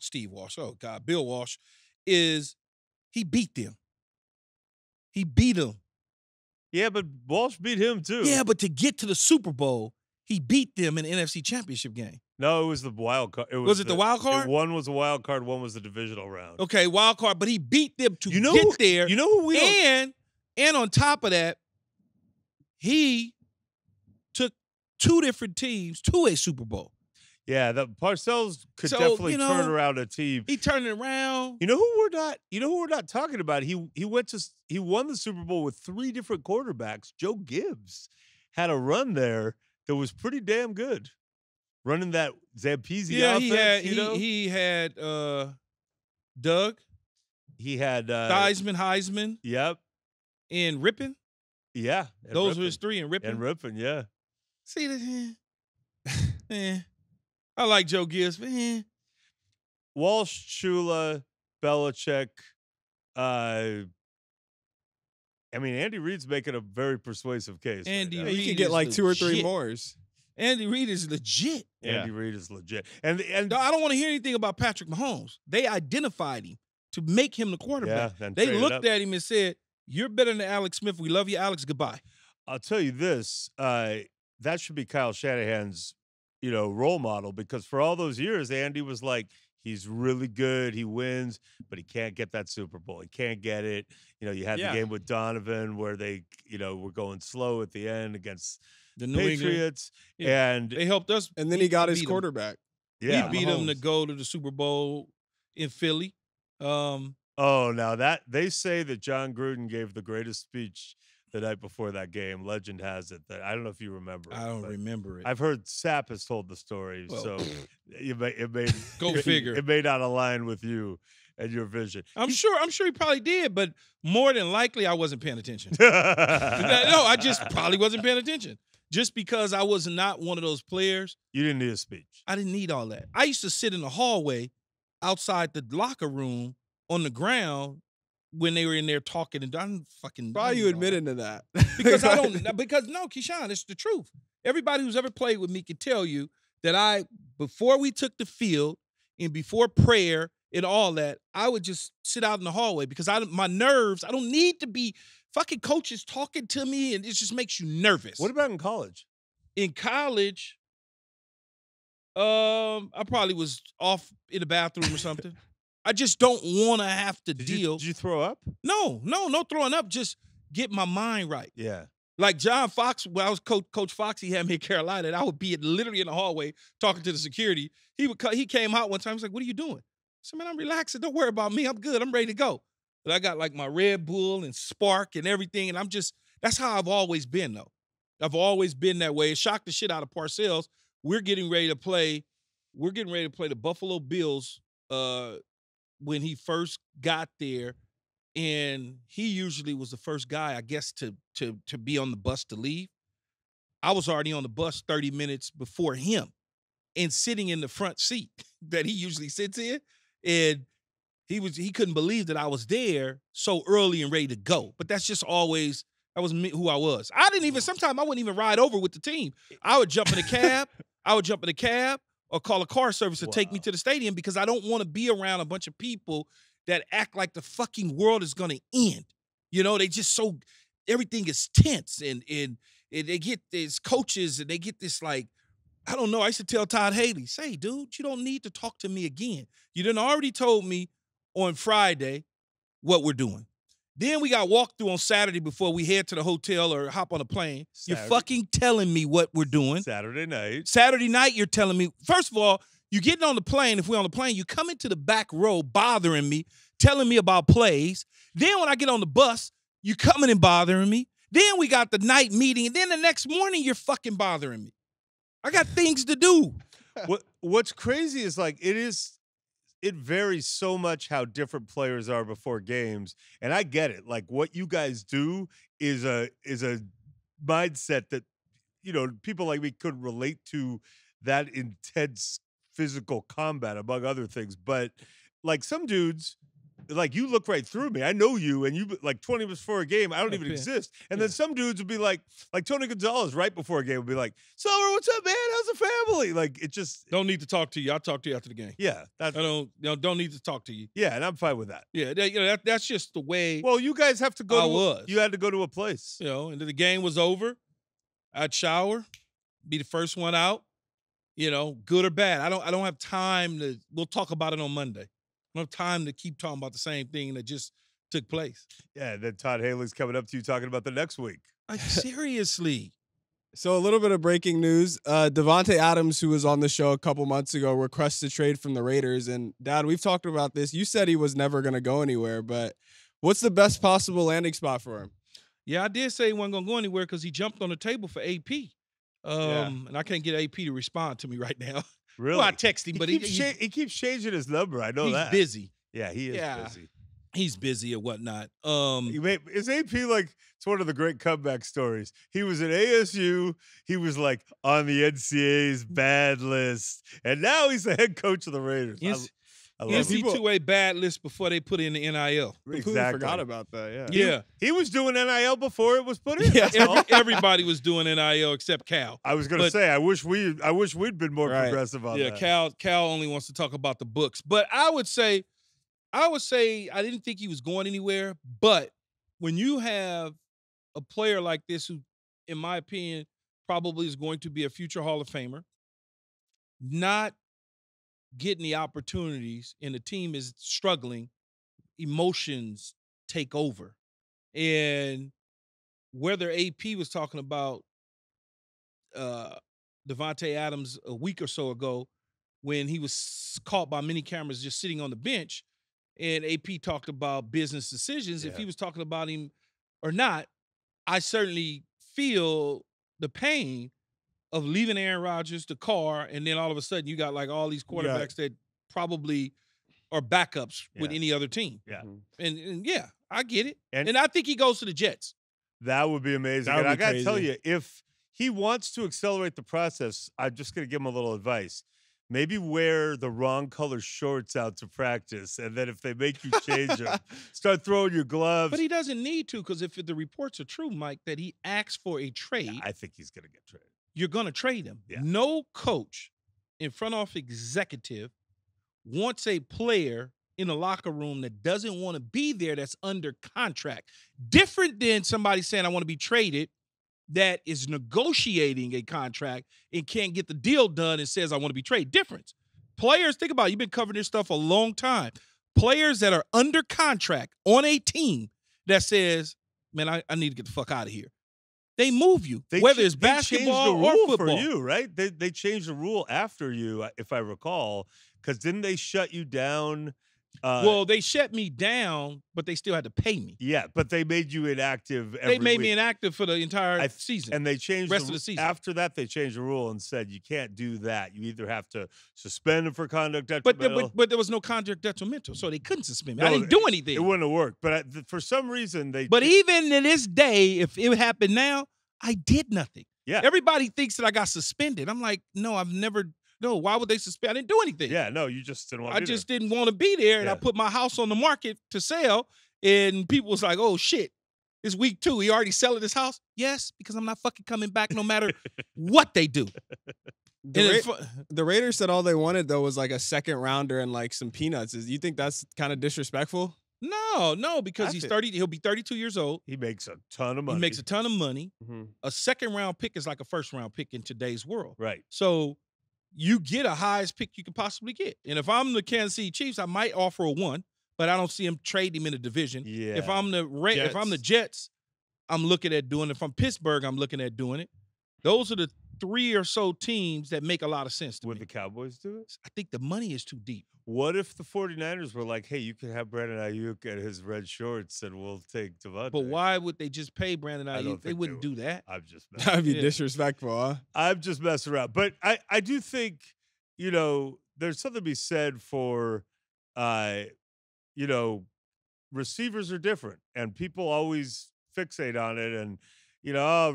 Steve Walsh. Oh God, Bill Walsh is he beat them. He beat them. Yeah, but Walsh beat him too. Yeah, but to get to the Super Bowl, he beat them in the NFC Championship game. No, it was the wild card. Was it the wild card? One was a wild card. One was the divisional round. Okay, wild card, but he beat them to get there. You know who we and on top of that, he took two different teams to a Super Bowl. Yeah, the Parcells could definitely turn around a team. He turned it around. You know who we're not talking about? He won the Super Bowl with 3 different quarterbacks. Joe Gibbs had a run there that was pretty damn good. Running that Zampese offense. He had Doug. He had Heisman. Yep. And Rippon. Yeah. Those were his 3, and Rippon. And Rippon, yeah. See that? I like Joe Gibbs, man. Walsh, Shula, Belichick. Andy Reid's making a very persuasive case. Andy right Reid, you could get like 2 or 3 more. Andy Reid is legit. Andy Reid is legit. And no, I don't want to hear anything about Patrick Mahomes. They identified him to make him the quarterback. Yeah, they looked at him and said, "You're better than Alex Smith. We love you, Alex. Goodbye." I'll tell you this. That should be Kyle Shanahan's, role model, because for all those years, Andy was like, he's really good. He wins, but he can't get that Super Bowl. He can't get it. You had the game with Donovan where they, were going slow at the end against the New Patriots. Yeah. And they helped us. And then he got his quarterback. Yeah. He beat him to go to the Super Bowl in Philly. Now that they say that John Gruden gave the greatest speech the night before that game. Legend has it that I don't know if you remember. I don't remember it. I've heard Sapp has told the story, so it may go figure. It may not align with you and your vision. I'm sure he probably did, but more than likely I wasn't paying attention. No, I just probably wasn't paying attention. Just because I was not one of those players. You didn't need a speech. I didn't need all that. I used to sit in the hallway outside the locker room on the ground when they were in there talking, and I'm fucking. Why are you admitting to that? Because Keyshawn, it's the truth. Everybody who's ever played with me can tell you that before we took the field and before prayer and all that, I would just sit out in the hallway because my nerves, I don't need to be fucking coaches talking to me, and it just makes you nervous. What about in college? In college, I probably was off in the bathroom or something. I just don't want to have to deal. Did you throw up? No throwing up. Just get my mind right. Yeah. Like John Fox, when I was Coach Fox, he had me in Carolina, and I would be literally in the hallway talking to the security. He came out one time. He's like, "What are you doing?" I said, "Man, I'm relaxing. Don't worry about me. I'm good. I'm ready to go." But I got like my Red Bull and Spark and everything, and that's how I've always been, though. I've always been that way. It shocked the shit out of Parcells. We're getting ready to play the Buffalo Bills when he first got there. And he usually was the first guy, I guess, to be on the bus to leave. I was already on the bus 30 minutes before him and sitting in the front seat that he usually sits in. And he couldn't believe that I was there so early and ready to go. But that was who I was. Sometimes I wouldn't even ride over with the team. I would jump in a cab. Or call a car service to take me to the stadium because I don't want to be around a bunch of people that act like the fucking world is going to end. You know, they just everything is tense and they get these coaches and they get this like, I don't know. I used to tell Todd Haley, say, dude, you don't need to talk to me again. You done already told me on Friday what we're doing. Then we got walkthrough on Saturday before we head to the hotel or hop on a plane. Saturday. You're fucking telling me what we're doing. Saturday night, you're telling me. First of all, you getting on the plane. If we're on the plane, you come into the back row bothering me, telling me about plays. Then when I get on the bus, you coming and bothering me. Then we got the night meeting. And then the next morning, you're fucking bothering me. I got things to do. What's crazy is like it varies so much how different players are before games. And I get it. Like what you guys do is a mindset that, you know, people like me couldn't relate to that intense physical combat, among other things. But like some dudes, like you look right through me. I know you, and you like 20 minutes before a game, I don't even exist. And then some dudes would be like Tony Gonzalez right before a game would be like, "Silver, what's up, man? How's the family?" Like it just don't need to talk to you. I'll talk to you after the game. Yeah, don't need to talk to you. Yeah, and I'm fine with that. Yeah, that's just the way. Well, you guys have to go. You had to go to a place, you know, and then the game was over. I'd shower, be the first one out. You know, good or bad. I don't have time to. We'll talk about it on Monday. I don't have time to keep talking about the same thing that just took place. Yeah, then Todd Haley's coming up to you talking about the next week. Like, seriously. So a little bit of breaking news. Davante Adams, who was on the show a couple months ago, requested trade from the Raiders. And, Dad, we've talked about this. You said he was never going to go anywhere, but what's the best possible landing spot for him? Yeah, I did say he wasn't going to go anywhere because he jumped on the table for AP. And I can't get AP to respond to me right now. Really? Well, I text him, but he keeps changing his number. I know that. He's busy. Yeah, he is busy. He's busy or whatnot. Is AP like, it's one of the great comeback stories. He was at ASU. He was like on the NCAA's bad list. And now he's the head coach of the Raiders. I love NC2A bad list before they put in the NIL. Completely forgot about that, Yeah. He was doing NIL before it was put in. Yeah, everybody was doing NIL except Cal. I was going to say, I wish we'd been more progressive on that. Yeah, Cal only wants to talk about the books. But I would say I didn't think he was going anywhere. But when you have a player like this who, in my opinion, probably is going to be a future Hall of Famer, not getting the opportunities and the team is struggling, emotions take over. And whether AP was talking about Davante Adams a week or so ago when he was caught by many cameras just sitting on the bench, and AP talked about business decisions, if he was talking about him or not, I certainly feel the pain of leaving Aaron Rodgers, the car, and then all of a sudden you got like all these quarterbacks that probably are backups with any other team. Yeah. And yeah, I get it. And I think he goes to the Jets. That would be amazing. And I got to tell you, if he wants to accelerate the process, I'm just going to give him a little advice. Maybe wear the wrong color shorts out to practice, and then if they make you change them, start throwing your gloves. But he doesn't need to, because if the reports are true, Mike, that he asked for a trade. I think he's going to get traded. You're going to trade him. Yeah. No coach in front office executive wants a player in the locker room that doesn't want to be there, that's under contract. Different than somebody saying, I want to be traded, that is negotiating a contract and can't get the deal done and says, I want to be traded. Difference. Players, think about it. You've been covering this stuff a long time. Players that are under contract on a team that says, man, I need to get the fuck out of here. They move you, They whether cha- it's they changed basketball the or rule football. for you, right? They changed the rule after you, if I recall, because didn't they shut you down? Well, they shut me down, but they still had to pay me. Yeah, but they made you inactive every They made week. me inactive for the entire I- season. And they changed rest of the season. After that, they changed the rule and said you can't do that. You either have to suspend him for conduct but detrimental. but there was no conduct detrimental, so they couldn't suspend me. No, I didn't do anything. It wouldn't have worked. But for some reason, they. But even to this day, if it happened now, I did nothing. Yeah. Everybody thinks that I got suspended. I'm like, no, I've never. No, why would they suspend? I didn't do anything. Yeah, no, you just didn't want to I just didn't want to be there, and I Yeah. put my house on the market to sell, and people was like, "Oh shit, it's week 2. He already selling his house." Yes, because I'm not fucking coming back, no matter what they do. The, And Ra- it's fu- the Raiders said all they wanted though was like a second rounder and like some peanuts. You think that's kind of disrespectful? no, because I he's think- 30. He'll be 32 years old. He makes a ton of money. He makes a ton of money. Mm-hmm. A second round pick is like a first round pick in today's world. Right. So you get a highest pick you could possibly get. And if I'm the Kansas City Chiefs, I might offer a 1, but I don't see him trade him in the division. Yeah. If I'm the Jets, I'm looking at doing it. If I'm Pittsburgh, I'm looking at doing it. Those are the 3 or so teams that make a lot of sense to Would me. the Cowboys do it? I think the money is too deep. What if the 49ers were like, hey, you can have Brandon Ayuk at his red shorts and we'll take Devontae? But why would they just pay Brandon I don't Ayuk? think They they wouldn't would. do that. I'm just That'd be Yeah. disrespectful, huh? I'm just messing around. But I do think, there's something to be said for, receivers are different and people always fixate on it. And,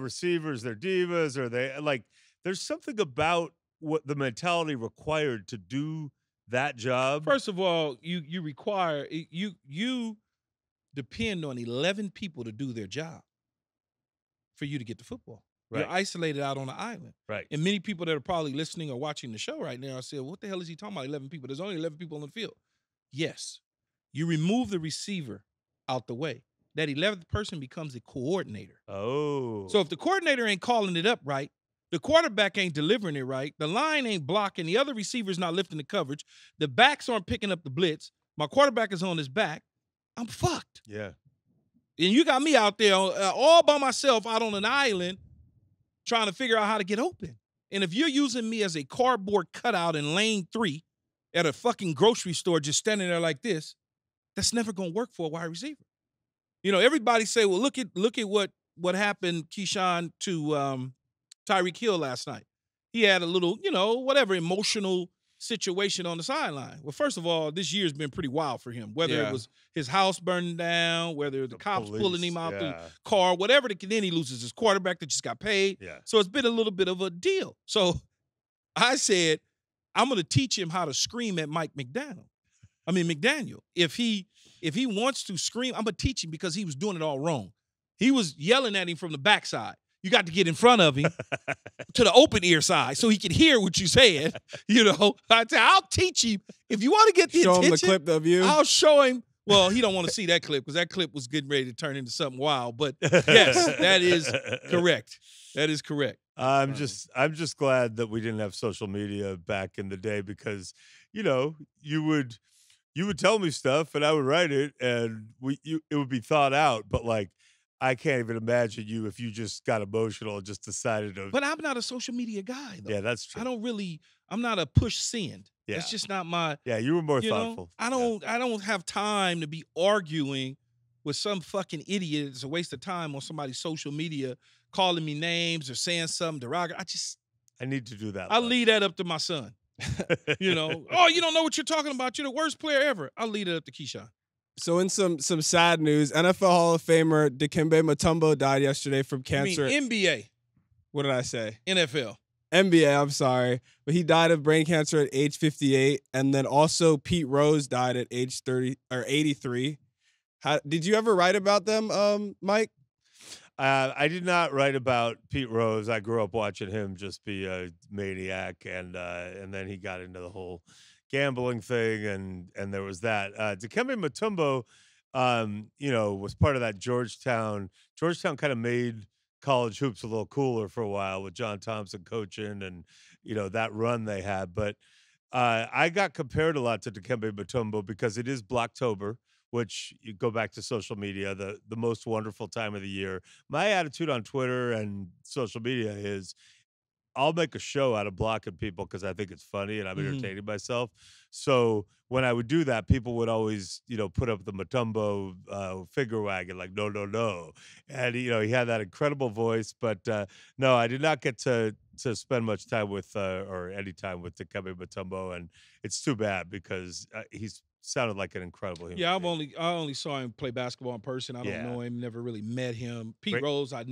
receivers, they're divas or they like, there's something about what the mentality required to do that job. First of all, you require you depend on 11 people to do their job for you to get the football. You're Right. isolated out on an island. Right. And many people that are probably listening or watching the show right now say, what the hell is he talking about? 11 people. There's only 11 people on the field. Yes. You remove the receiver out the way. That 11th person becomes a coordinator. Oh. So if the coordinator ain't calling it up right, the quarterback ain't delivering it right, the line ain't blocking, the other receiver's not lifting the coverage, the backs aren't picking up the blitz, my quarterback is on his back, I'm fucked. yeah. And you got me out there all by myself out on an island trying to figure out how to get open. And if you're using me as a cardboard cutout in lane 3 at a fucking grocery store just standing there like this, that's never going to work for a wide receiver. Everybody say, well, look at what happened, Keyshawn, to Tyreek Hill last night. He had a little, emotional situation on the sideline. Well, first of all, this year's been pretty wild for him. Whether Yeah. it was his house burning down, whether the cops pulling police, him out the yeah. car, whatever. Then he loses his quarterback that just got paid. Yeah. So it's been a little bit of a deal. So I said, I'm going to teach him how to scream at McDaniel. If he wants to scream, I'm going to teach him because he was doing it all wrong. He was yelling at him from the backside. You got to get in front of him to the open ear side so he can hear what you said. I said, I'll teach him. If you want to get the Show him the attention, clip of you. I'll show him. Well, he don't want to see that clip because that clip was getting ready to turn into something wild. But yes, that is correct. That is correct. I'm just glad that we didn't have social media back in the day because, you would tell me stuff and I would write it and it would be thought out. But like, I can't even imagine you if you just got emotional and just decided to. But I'm not a social media guy, though. Yeah, that's true. I'm not a push send. Yeah. That's just not my, Yeah, you were more you know, thoughtful. I don't have time to be arguing with some fucking idiot. It's a waste of time on somebody's social media calling me names or saying something derogatory. I need to do that. I less. leave that up to my son. Oh, you don't know what you're talking about. You're the worst player ever. I'll leave it up to Keyshawn. So in some sad news, NFL Hall of Famer Dikembe Mutombo died yesterday from cancer. I mean, NBA, What did I say? NFL. NBA, I'm sorry. But he died of brain cancer at age 58. And then also Pete Rose died at age 83. Did you ever write about them, Mike? I did not write about Pete Rose. I grew up watching him just be a maniac, and then he got into the whole gambling thing, and there was that. Dikembe Mutombo, was part of that Georgetown. Georgetown kind of made college hoops a little cooler for a while with John Thompson coaching, and that run they had. But I got compared a lot to Dikembe Mutombo because it is Blacktober, which you go back to social media, the most wonderful time of the year. My attitude on Twitter and social media is I'll make a show out of blocking people because I think it's funny and I'm entertaining myself. So when I would do that, people would always, put up the Mutombo figure wagon, like, no, no, no. And, he had that incredible voice. But no, I did not get to spend much time with or any time with Dikembe Mutombo. And it's too bad because he's sounded like an incredible human Yeah, being. I only saw him play basketball in person. I don't know him, never really met him. Pete Rose, I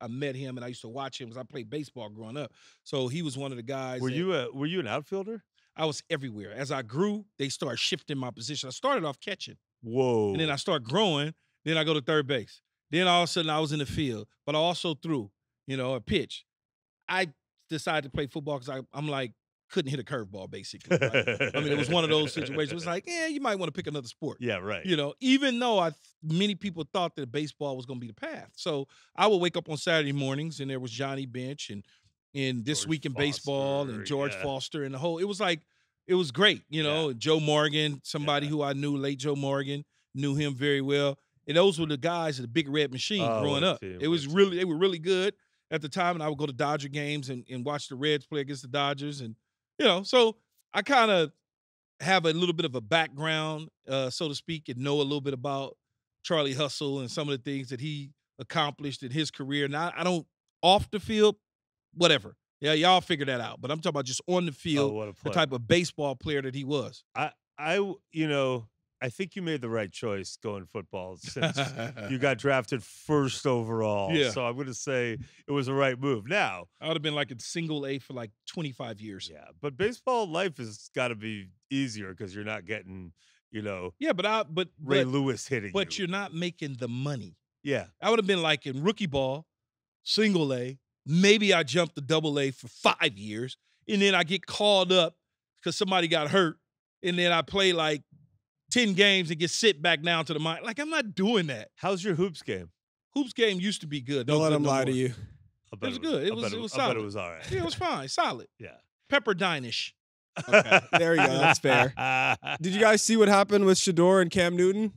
met him, and I used to watch him because I played baseball growing up. So he was one of the guys. Were you an outfielder? I was everywhere. As I grew, they started shifting my position. I started off catching. Whoa. And then I started growing. Then I go to third base. Then all of a sudden I was in the field, but I also threw, a pitch. I decided to play football because I'm like, couldn't hit a curveball, basically. Right? I mean, it was one of those situations. It was like, you might want to pick another sport. Yeah, right. Even though many people thought that baseball was going to be the path. So I would wake up on Saturday mornings, and there was Johnny Bench and This Week in Baseball and George Foster and it was like, it was great. Joe Morgan, somebody who I knew, late Joe Morgan, knew him very well. And those were the guys at the Big Red Machine growing up. They were really good at the time. And I would go to Dodger games and watch the Reds play against the Dodgers. And, so I kind of have a little bit of a background, so to speak, and know a little bit about Charlie Hustle and some of the things that he accomplished in his career. Now, I don't off the field, whatever. Yeah, y'all figure that out. But I'm talking about just on the field, the type of baseball player that he was. I think you made the right choice going football since you got drafted first overall. Yeah. So I'm going to say it was the right move. Now, I would have been like in single A for like 25 years. Yeah, but baseball life has got to be easier because you're not getting, Yeah, but Ray Lewis hitting but you. You're not making the money. Yeah. I would have been like in rookie ball, single A. Maybe I jumped to double A for 5 years, and then I get called up because somebody got hurt, and then I play like 10 games and get sit back down to the mind. Like, I'm not doing that. How's your hoops game? Hoops game used to be good. Don't let him lie to you. It was good. It was solid. I bet it was all right. Yeah, it was fine. Solid. Yeah. Pepperdine-ish. Okay, there you go. That's fair. Did you guys see what happened with Shador and Cam Newton?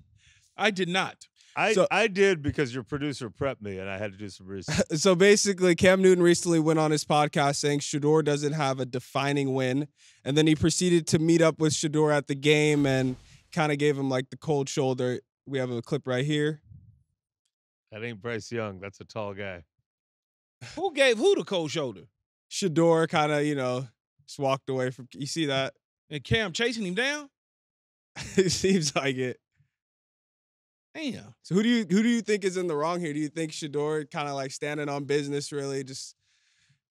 I did not. I did because your producer prepped me and I had to do some research. So basically, Cam Newton recently went on his podcast saying Shador doesn't have a defining win. And then he proceeded to meet up with Shador at the game and kind of gave him like the cold shoulder. We have a clip right here. That ain't Bryce Young. That's a tall guy. Who gave who the cold shoulder? Shador kind of, just walked away from. You see that? And Cam chasing him down? It seems like it. Damn. So who do you think is in the wrong here? Do you think Shador kind of like standing on business, really just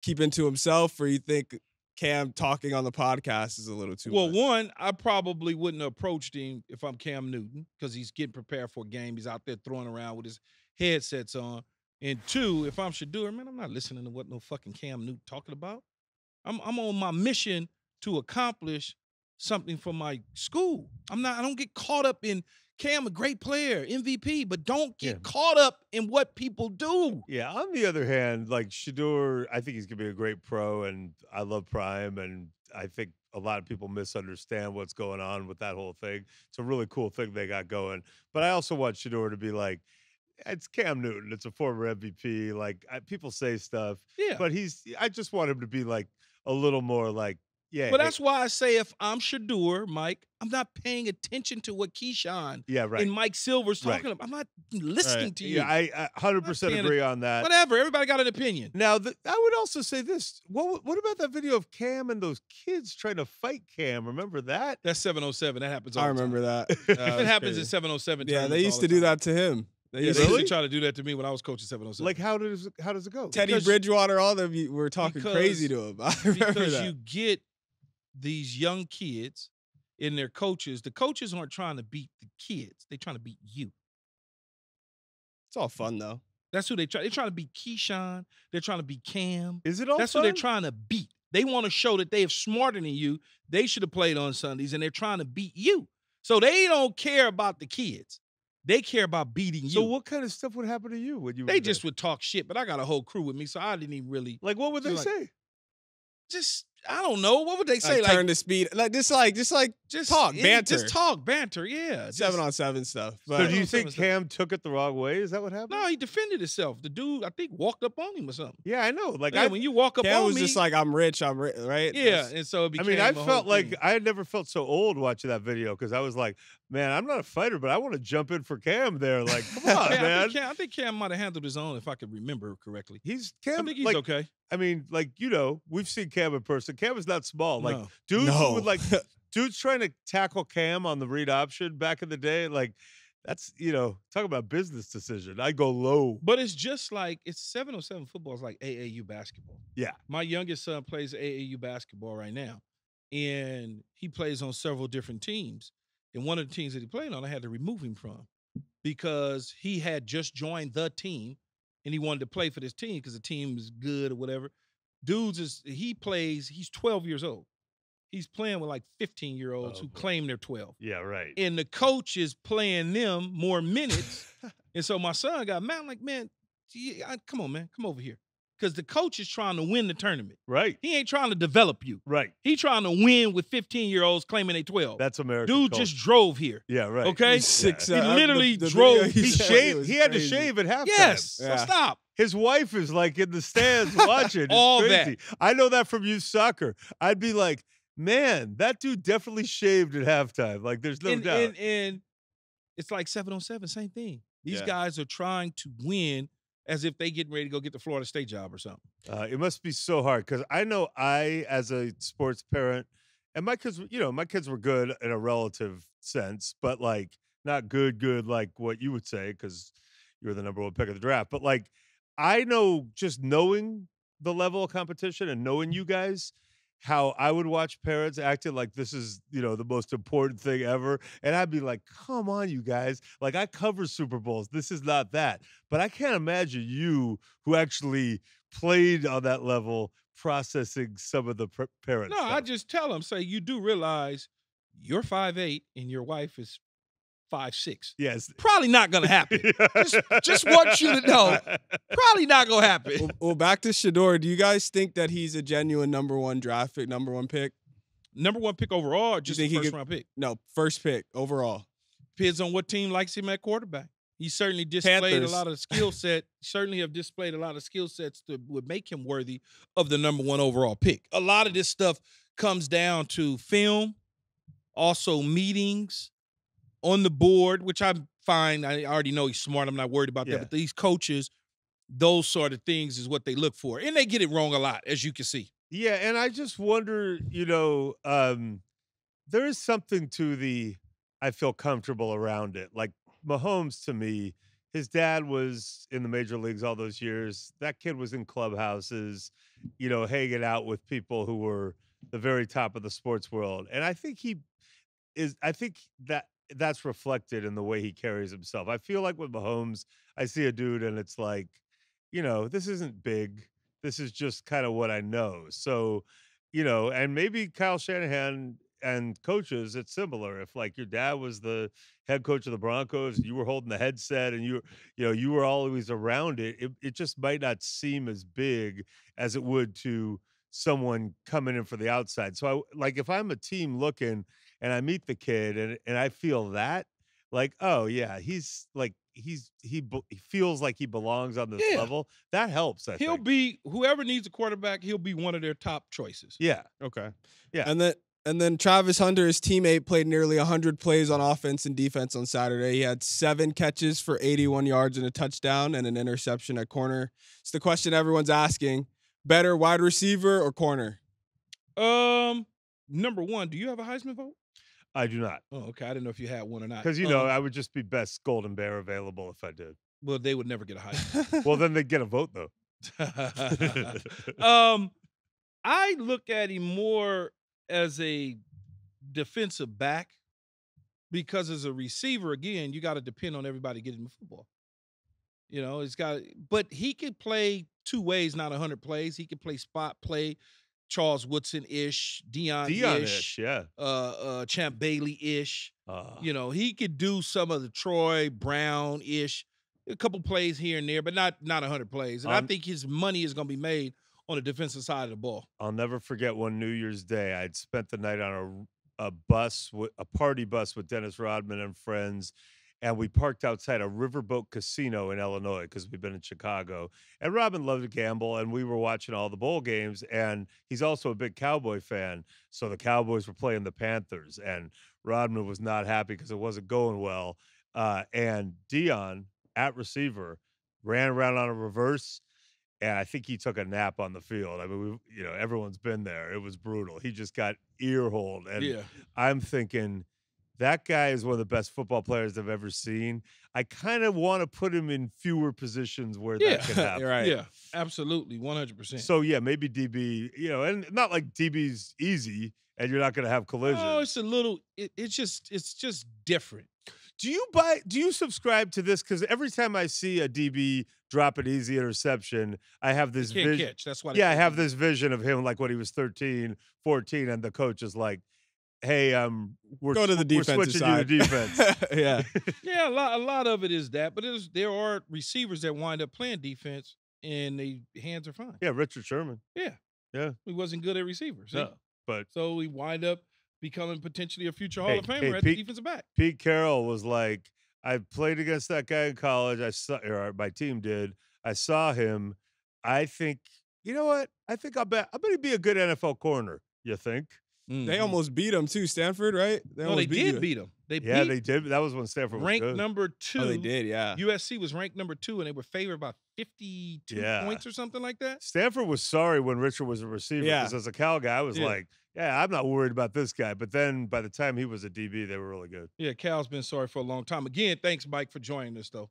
keeping to himself, or you think Cam talking on the podcast is a little too much? One, I probably wouldn't have approached him if I'm Cam Newton because he's getting prepared for a game. He's out there throwing around with his headsets on. And two, if I'm Shador, man, I'm not listening to what no fucking Cam Newton talking about. I'm on my mission to accomplish something for my school. I don't get caught up in Cam, a great player, MVP, but don't get caught up in what people do. Yeah, on the other hand, like Shador, I think he's going to be a great pro, and I love Prime, and I think a lot of people misunderstand what's going on with that whole thing. It's a really cool thing they got going. But I also want Shador to be like, it's Cam Newton. It's a former MVP. Like, people say stuff. Yeah. But I just want him to be like a little more like, yeah. But that's why I say if I'm Shador, Mike, I'm not paying attention to what Keyshawn and Mike Silver's talking about. I'm not listening to you. Yeah, I 100% agree on that. Whatever. Everybody got an opinion. Now, I would also say this. What about that video of Cam and those kids trying to fight Cam? Remember that? That's 707. That happens all the time. I remember that. It happens at 707. Yeah, they used to do that to him. They used to try to do that to me when I was coaching 707. Like, how does it go? Teddy Bridgewater, all of you were talking crazy to him. I remember because that. you get these young kids and their coaches. The coaches aren't trying to beat the kids. They're trying to beat you. It's all fun, though. That's who they try. They're trying to beat Keyshawn. They're trying to beat Cam. Is it all That's fun? who they're trying to beat. They want to show that they are smarter than you. They should have played on Sundays, and they're trying to beat you. So they don't care about the kids. They care about beating you. So what kind of stuff would happen to you when you? They just would talk shit, but I got a whole crew with me, so I didn't even really. Like, what would they say? Just, I don't know. What would they say? Like turn the speed, like just like just Talk, banter. Just talk, banter. Yeah, 7-on-7 stuff. So But do you 7-on-7 think stuff. Cam took it the wrong way? Is that what happened? No, he defended himself. The dude, I think, walked up on him or something. Yeah, I know. Like Yeah, when you walk up Cam on was me, just like, I'm rich, right? yeah, That's- and so it I became. mean, I a whole felt like thing. I had never felt so old watching that video because I was like, man, I'm not a fighter, but I want to jump in for Cam there. Like, come on, Yeah, man. I think Cam might have handled his own, if I could remember correctly. He's I Cam. think he's like, okay. I mean, like, we've seen Cam in person. Cam is not small. Like, No. dudes No. would like dudes trying to tackle Cam on the read option back in the day. Like, that's talk about business decision. I go low. But it's just like it's 707 football is like AAU basketball. Yeah. My youngest son plays AAU basketball right now, and he plays on several different teams. And one of the teams that he played on, I had to remove him from because he had just joined the team, and he wanted to play for this team because the team is good or whatever. He's 12 years old. He's playing with like 15-year-olds Oh, who boy. claim they're 12. Yeah, right. And the coach is playing them more minutes. And so my son got mad. I'm like, man, come on, man. Come over here. Because the coach is trying to win the tournament. Right. He ain't trying to develop you. Right. He trying to win with 15-year-olds claiming they 12. That's American. Dude culture. just drove here. Yeah, right. Okay? He's 6', He literally the drove- video He sent shaved. was He had to crazy. shave at halftime. Yes. So Yeah. stop. His wife is like in the stands watching. It's All crazy. I know that from youth soccer. I'd be like, man, that dude definitely shaved at halftime. Like, there's no doubt. And it's like 7-on-7, same thing. These Yeah. guys are trying to win as if they getting ready to go get the Florida State job or something. It must be so hard because I know as a sports parent, and my kids, my kids were good in a relative sense, but like not good like what you would say because you were the number one pick of the draft. But like, I know just knowing the level of competition and knowing you guys, how I would watch parents acting like this is, the most important thing ever. And I'd be like, come on, you guys. Like, I cover Super Bowls. This is not that. But I can't imagine you who actually played on that level processing some of the parents. No, I just tell them, say, you do realize you're 5'8" and your wife is 5'6". Yes. Probably not going to happen. Just want you to know, probably not going to happen. Well, back to Shedeur. Do you guys think that he's a genuine number one draft pick, number one pick? Number one pick overall or just think a he first could- round pick? No, first pick overall. Depends on what team likes him at quarterback. He certainly displayed Panthers. a lot of skill set. Certainly have displayed a lot of skill sets that would make him worthy of the number one overall pick. A lot of this stuff comes down to film, also meetings on the board, which I'm fine. I already know he's smart. I'm not worried about Yeah. that. But these coaches, those sort of things is what they look for, and they get it wrong a lot, as you can see. Yeah, and I just wonder, there is something to the I feel comfortable around it. Like Mahomes, to me, his dad was in the major leagues all those years. That kid was in clubhouses, hanging out with people who were the very top of the sports world. And I think that's reflected in the way he carries himself. I feel like with Mahomes, I see a dude and it's like, this isn't big. This is just kind of what I know. So, and maybe Kyle Shanahan and coaches, it's similar. If like your dad was the head coach of the Broncos, you were holding the headset and you were always around it, it just might not seem as big as it would to someone coming in for the outside. So if I'm a team looking and I meet the kid and I feel that, like, oh yeah, he feels like he belongs on this Yeah. level. That helps. I He'll think. be whoever needs a quarterback. He'll be one of their top choices. Yeah. Okay. Yeah. And then Travis Hunter, his teammate, played nearly 100 plays on offense and defense on Saturday. He had 7 catches for 81 yards and a touchdown and an interception at corner. It's the question everyone's asking. Better wide receiver or corner? Number one, do you have a Heisman vote? I do not. Oh, okay. I didn't know if you had one or not. Because, I would just be best Golden Bear available if I did. Well, they would never get a Heisman. Well, then they'd get a vote, though. I look at him more as a defensive back because as a receiver, again, you got to depend on everybody getting the football. But he could play 2 ways, not 100 plays. He could play spot play, Charles Woodson-ish, Deion-ish, yeah. Champ Bailey-ish. He could do some of the Troy Brown-ish, a couple plays here and there, but not 100 plays. And I think his money is going to be made on the defensive side of the ball. I'll never forget one New Year's Day. I'd spent the night on a bus, a party bus with Dennis Rodman and friends, and we parked outside a riverboat casino in Illinois because we've been in Chicago. And Rodman loved to gamble, and we were watching all the bowl games. And he's also a big Cowboy fan, so the Cowboys were playing the Panthers, and Rodman was not happy because it wasn't going well. And Dion at receiver ran around on a reverse, and I think he took a nap on the field. I mean, everyone's been there. It was brutal. He just got ear-holed, and Yeah. I'm thinking that guy is one of the best football players I've ever seen. I kind of want to put him in fewer positions where that can happen. Right. Yeah, absolutely, 100%. So yeah, maybe DB, and not like DB's easy, and you're not going to have collisions. Oh, it's a little. It's just different. Do you subscribe to this? Because every time I see a DB drop an easy interception, I have this Can't vision. catch. That's why. Yeah, I have this vision of him like when he was 13, 14, and the coach is like, "Hey, we're Go to the we're defensive switching side. you to defense." Yeah. Yeah, a lot of it is that, but there are receivers that wind up playing defense and their hands are fine. Yeah, Richard Sherman. Yeah, he wasn't good at receivers. No, but So he wind up becoming potentially a future Hall Hey, of Famer hey, at the Pete- defensive back. Pete Carroll was like, I played against that guy in college. I saw, or my team did. I saw him. I think, you know what? I think I bet he'd be a good NFL corner. You think? They almost beat him too, Stanford, right? No, they did beat him. They Yeah, beat they did. That was when Stanford was ranked good. number 2. Oh, they did, yeah. USC was ranked number 2, and they were favored by 52 Yeah. points or something like that. Stanford was sorry when Richard was a receiver Yeah. because as a Cal guy, I was Yeah. like, yeah, I'm not worried about this guy. But then by the time he was a DB, they were really good. Yeah, Cal's been sorry for a long time. Again, thanks, Mike, for joining us, though.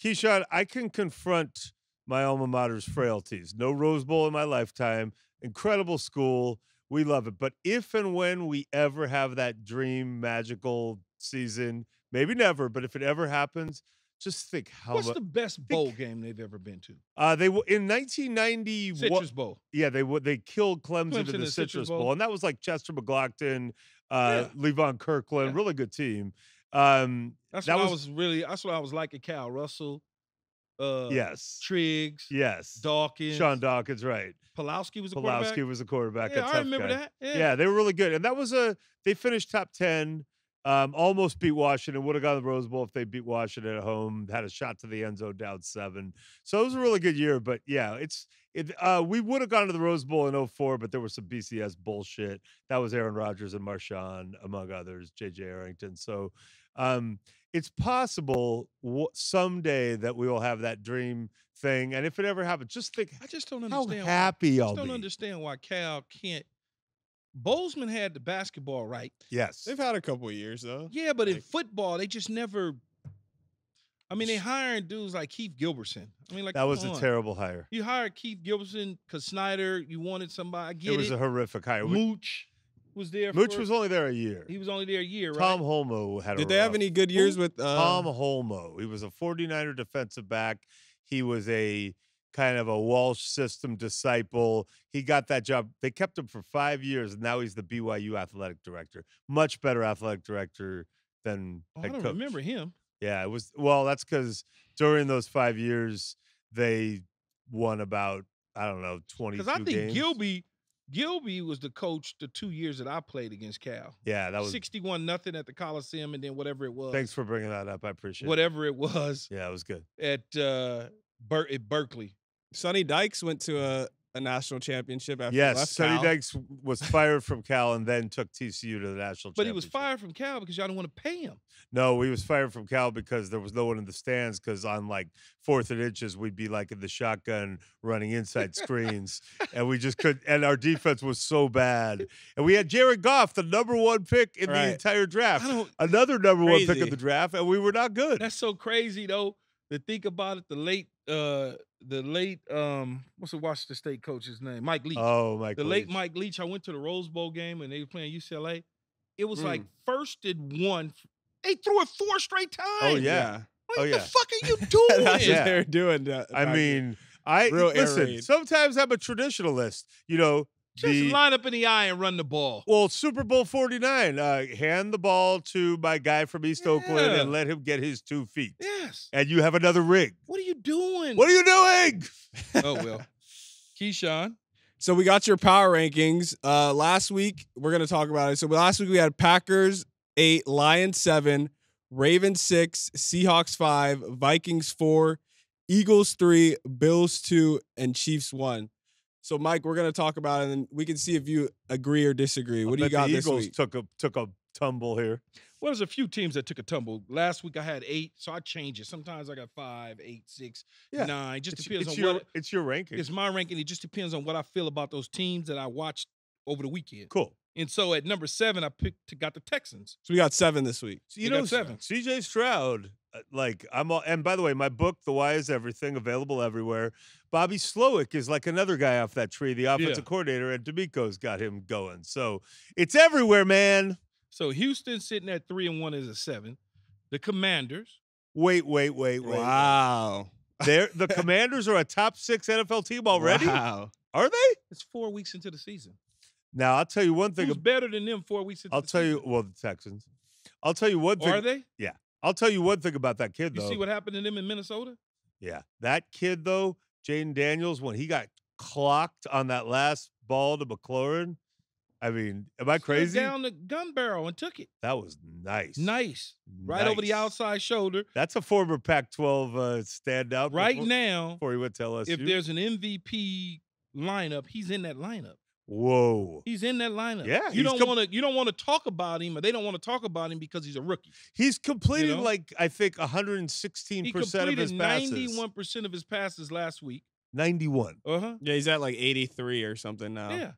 Keyshawn, I can confront my alma mater's frailties. No Rose Bowl in my lifetime. Incredible school. We love it. But if and when we ever have that dream magical season, maybe never, but if it ever happens, just think how What's much. the best bowl game they've ever been to? They were in 1990. Citrus Bowl. Yeah, they killed Clemson in the Citrus Bowl, and that was like Chester McGlockton, Levon Kirkland, Yeah. really good team. That's that what was- that's what I was like at Cal. Russell, Yes, Triggs, yes, Dawkins, Sean Dawkins, right? Pulowski was a quarterback. Pulowski was a quarterback. a Yeah, tough I remember guy. that. Yeah, they were really good, and that was they finished top 10. Almost beat Washington. Would have gone to the Rose Bowl if they beat Washington at home. Had a shot to the end zone, down 7. So it was a really good year. But yeah, we would have gone to the Rose Bowl in 04, but there was some BCS bullshit. That was Aaron Rodgers and Marshawn, among others, JJ Arrington. So it's possible someday that we will have that dream thing. And if it ever happens, just think I just don't how understand. happy I I'll just don't be. understand why Cal can't. Bozeman had the basketball right. Yes. They've had a couple of years though. Yeah, but in Like- football, they just never. I mean, they hiring dudes like Keith Gilbertson. I mean, like That come was on. a terrible hire. You hired Keith Gilbertson because Snyder. You wanted somebody. I get It was a horrific hire. Mooch was there. Mooch for, was only there a year. He was only there a year, right? Tom Holmoe had a Did they have rough- any good years with Tom Holmoe. He was a 49er defensive back. He was a kind of a Walsh system disciple. He got that job. They kept him for 5 years, and now he's the BYU athletic director. Much better athletic director than Oh, I head don't coach. remember him. Yeah, it was. Well, that's because during those 5 years, they won about, I don't know, 22 Because I think games. Gilby was the coach the 2 years that I played against Cal. Yeah, that was. 61-0 at the Coliseum, and then whatever it was. Thanks for bringing that up. I appreciate it. Whatever it was Yeah, it was good. at Berkeley. Sonny Dykes went to a national championship after he Yes, left Sonny Cal. Dykes was fired from Cal and then took TCU to the national But he was championship. fired from Cal because y'all didn't want to pay him. No, he was fired from Cal because there was no one in the stands because on like 4th and inches, we'd be like in the shotgun running inside screens. And we just couldn't. And our defense was so bad. And we had Jared Goff, the number 1 pick in the Right. entire draft. I don't. Another number 1 pick Crazy. of the draft, and we were not good. That's so crazy though to think about it. The late what's the Washington State coach's name? Mike Leach. Oh, Mike. The late Leach. Mike Leach. I went to the Rose Bowl game and they were playing UCLA. It was Mm. like 1st and 1. They threw it 4 straight times. Oh, yeah. What Oh, the yeah. fuck are you doing? That's Yeah. what they were doing. I mean, Real air listen, raid. sometimes I'm a traditionalist. Just line up in the eye and run the ball. Well, Super Bowl 49, hand the ball to my guy from East Oakland Yeah. and let him get his 2 feet. Yes. And you have another ring. What are you doing? What are you doing? Oh well. Keyshawn. So we got your power rankings. Last week, we're going to talk about it. So last week we had Packers 8, Lions 7, Ravens 6, Seahawks 5, Vikings 4, Eagles 3, Bills 2, and Chiefs 1. So Mike, we're going to talk about it, and we can see if you agree or disagree. What do you got the this Eagles week? took a tumble here. Well, there's a few teams that took a tumble. Last week I had 8, so I change it. Sometimes I got 5, 8, 6, Yeah. 9. Just It's, depends it's on your what it's your ranking. it's my ranking. It just depends on what I feel about those teams that I watched over the weekend. Cool. And so at number 7, I got the Texans. So we got 7 this week. So, you They know, got 7. CJ Stroud, I'm all, and by the way, my book, The Why Is Everything, available everywhere. Bobby Slowick is like another guy off that tree, the offensive coordinator, and D'Amico's got him going. So it's everywhere, man. So Houston sitting at 3-1 is a 7. The Commanders. Wait. Wow. The Commanders are a top 6 NFL team already? Wow. Are they? It's 4 weeks into the season. Now, I'll tell you one thing. Who's better than them 4 weeks into I'll the tell season? you, well, the Texans. I'll tell you one thing. Are they? Yeah. I'll tell you one thing about that kid, You though. see what happened to them in Minnesota? Yeah. That kid, though, Jaden Daniels, when he got clocked on that last ball to McLaurin, I mean, am I crazy? Stood down the gun barrel and took it. That was nice. Nice. Right over the Nice. outside shoulder. That's a former Pac-12 standout. Right before, now, before he went to LSU. if there's an MVP lineup, he's in that lineup. Whoa. He's in that lineup. Yeah, You he's don't want to talk about him, or they don't want to talk about him because he's a rookie. He's completed You know? like, I think, He 116% of his completed passes. 91% of his passes last week. 91. Uh-huh. Yeah, he's at like 83 or something now. Yeah.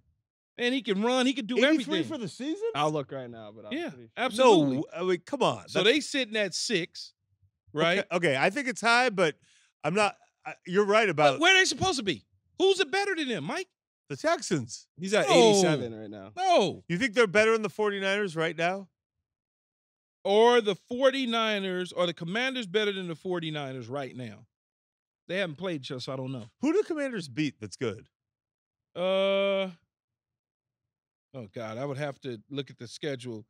And he can run, he can do 83 everything. for the season? I'll look right now, but I'm Yeah, pretty sure. absolutely. No, I mean, come on. So they sitting at 6, right? Okay, I think it's high, but I'm not. You're right about But where are they supposed to be? Who's it better than them, Mike? the Texans. He's at No. 87 right now. No. You think they're better than the 49ers right now? Or the 49ers, or the Commanders better than the 49ers right now? They haven't played each other, so I don't know. Who do Commanders beat that's good? Oh God, I would have to look at the schedule.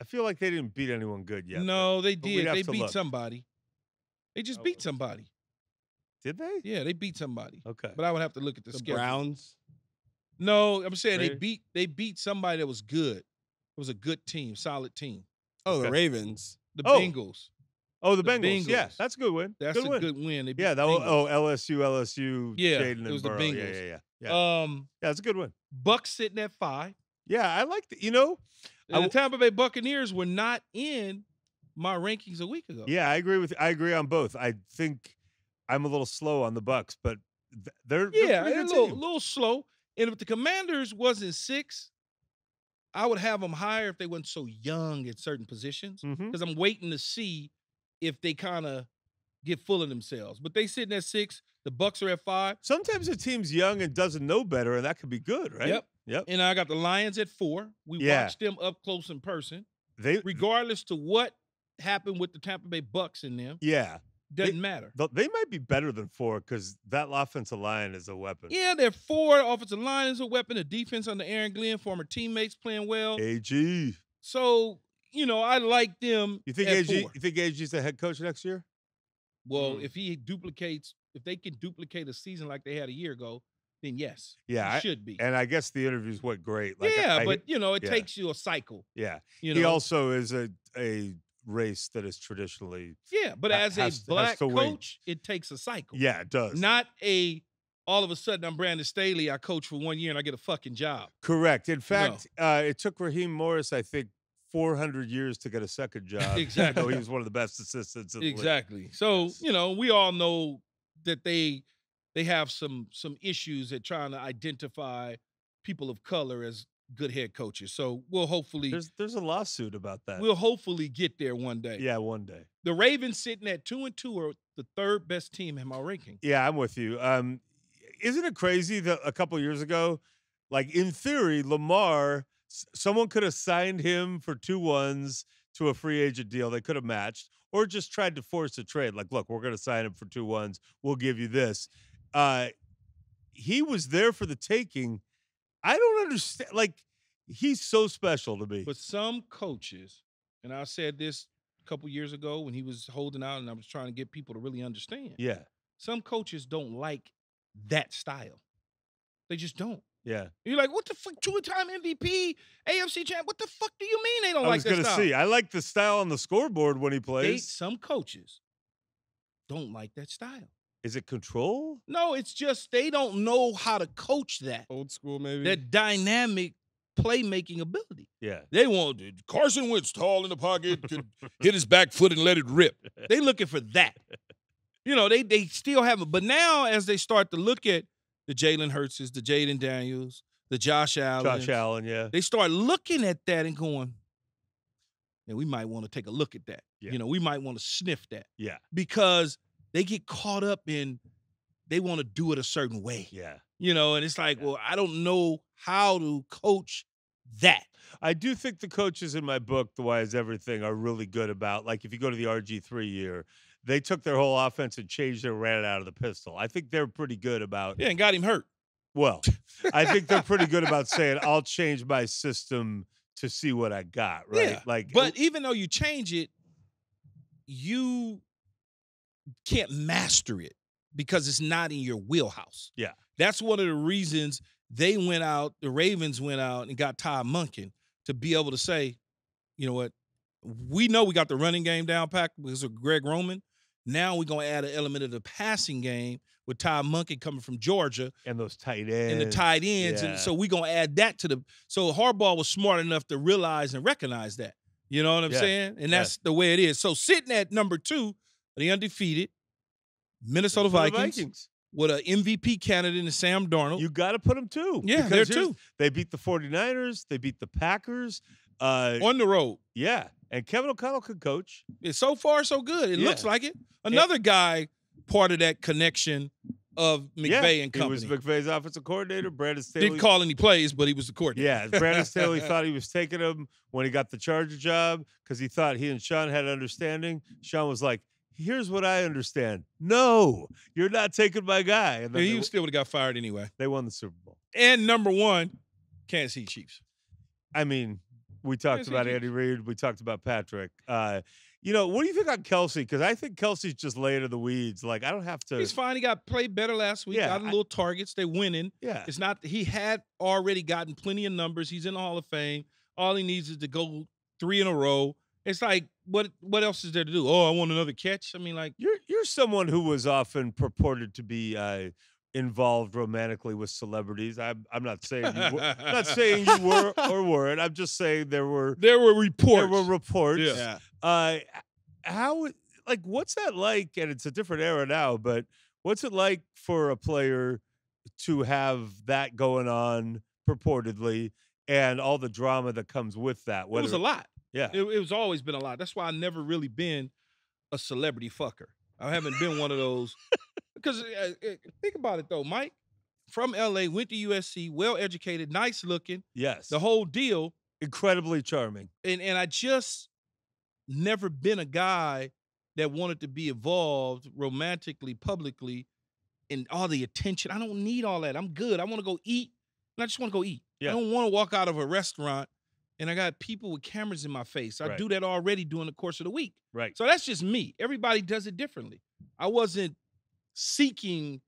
I feel like they didn't beat anyone good yet. No, they but we'd did. have They to beat look. somebody. They just Oh, beat okay. somebody. Did they? Yeah, they beat somebody. Okay. But I would have to look at the The schedule. Browns. No, I'm saying Raiders? they beat somebody that was good. It was a good team, solid team. Oh, Okay. the Ravens. The Oh. Bengals. Oh, the The Bengals. Yeah, Bengals. that's a good win. That's good a win. good win. They beat Yeah, the that was, Bengals. LSU, Yeah, Jaden it and was the Burrow. Bengals. Yeah. Um, Yeah, it's a good win. Bucks sitting at 5. Yeah, I like the, you know, And the Tampa Bay Buccaneers were not in my rankings a week ago. yeah, I agree on both. I think I'm a little slow on the Bucks, but they're a Yeah, pretty they're a good little, team. little slow. And if the Commanders wasn't 6, I would have them higher if they weren't so young at certain positions. Mhm. Because I'm waiting to see if they kind of get full of themselves. But they sitting at 6. The Bucks are at 5. Sometimes a team's young and doesn't know better, and that could be good, right? Yep. And I got the Lions at 4. We Yeah. watched them up close in person. They Regardless to what happened with the Tampa Bay Bucks in them, yeah. doesn't matter. They might be better than 4 because that offensive line is a weapon. Yeah, they're 4. Offensive line is a weapon. The defense under Aaron Glenn, former teammates playing well. AG. So, I like them. You think at AG? 4. You think AG's the head coach next year? Well, if they can duplicate a season like they had a year ago, then yes. Yeah, he should be. And I guess the interviews went great. Like, yeah, but it yeah. takes you a cycle. yeah. You He know? also is a race that is traditionally Yeah, but as a has black to win. coach, it takes a cycle. yeah, it does. Not all of a sudden I'm Brandon Staley, I coach for 1 year and I get a fucking job. Correct. In fact, it took Raheem Morris, I think, 400 years to get a second job. Exactly. Though he was one of the best assistants in the league. Exactly. So, Yes. we all know that they have some issues at trying to identify people of color as good head coaches. So we'll hopefully There's a lawsuit about that. get there one day. Yeah, one day. The Ravens sitting at 2-2 are the 3rd best team in my ranking. Yeah, I'm with you. Isn't it crazy that a couple years ago, like in theory, Lamar, someone could have signed him for 2 1s to a free agent deal. They could have matched or just tried to force a trade. Like, look, we're going to sign him for 2 1s. We'll give you this. He was there for the taking. I don't understand. Like, he's so special to me. But some coaches, and I said this a couple years ago when he was holding out and I was trying to get people to really understand. Yeah. Some coaches don't like that style. They just don't. Yeah. You're like, what the fuck? Two-time MVP, AFC champ. What the fuck do you mean they don't I like was that gonna style? see. I like the style on the scoreboard when he plays. Some coaches don't like that style. Is it control? No, it's just they don't know how to coach that. Old school, maybe. That dynamic playmaking ability. Yeah. They want Carson Wentz tall in the pocket, could hit his back foot and let it rip. They looking for that. You know, they still haven't. But now as they start to look at the Jalen Hurtses, the Jaden Daniels, the Josh Allen, yeah. they start looking at that and going, and we might want to take a look at that. Yeah. You know, we might want to sniff that. Yeah. Because they get caught up in they want to do it a certain way. Yeah. You know, and it's like, well, I don't know how to coach that. I do think the coaches in my book, The Why Is Everything, are really good about, like, if you go to the RG3 year, they took their whole offense and changed it and ran it out of the pistol. I think they're pretty good about. Yeah, and got him hurt. Well, I think they're pretty good about saying, I'll change my system to see what I got, right? Yeah, Like, but even though you change it, you can't master it because it's not in your wheelhouse. Yeah. That's one of the reasons they went out, the Ravens went out and got Todd Monken to be able to say, you know what, we know we got the running game down packed because of Greg Roman. Now we're going to add an element of the passing game with Todd Monken coming from Georgia. and those tight ends. And the tight ends. Yeah. And so we're going to add that to the – so Harbaugh was smart enough to realize and recognize that. You know what I'm Yeah. saying? And that's the way it is. So sitting at number 2, the undefeated Minnesota Vikings with an MVP candidate in Sam Darnold. You got to put them too. Yeah, because they're two. They beat the 49ers. They beat the Packers. On the road. Yeah. And Kevin O'Connell could coach. Yeah, so far, so good. It Yeah. looks like it. Another guy part of that connection of McVay and company. He was McVay's offensive coordinator. Brandon Staley. Didn't call any plays, but he was the coordinator. Yeah, Brandon Staley thought he was taking him when he got the Charger job because he thought he and Sean had understanding. Sean was like, here's what I understand. No, you're not taking my guy. And then He still would have got fired anyway. they won the Super Bowl. And number 1, Kansas City Chiefs. I mean, we talked about Andy Reid. We talked about Patrick. You know, what do you think on Kelsey? Because I think Kelsey's just laying in the weeds. Like, I don't have to. He's fine. He got played better last week. Yeah, Got a little targets. They winning. Yeah. It's not. He had already gotten plenty of numbers. He's in the Hall of Fame. All he needs is to go 3 in a row. It's like, what else is there to do? Oh, I want another catch. I mean, like, You're someone who was often purported to be involved romantically with celebrities. I'm not saying you were, not saying you were or weren't. I'm just saying there were reports. There were reports. Yeah. How, like, what's that like? And it's a different era now, but what's it like for a player to have that going on purportedly and all the drama that comes with that? It was a lot. Yeah. It was always been a lot. That's why I never really been a celebrity fucker. I haven't been one of those. Because think about it, though, Mike. From L.A., went to USC, well-educated, nice-looking. Yes. The whole deal. Incredibly charming. And I just never been a guy that wanted to be involved romantically, publicly, in all the attention. I don't need all that. I'm good. I want to go eat, and I just want to go eat. Yeah. I don't want to walk out of a restaurant, and I got people with cameras in my face. I Right. do that already during the course of the week. Right. So that's just me. Everybody does it differently. I wasn't seeking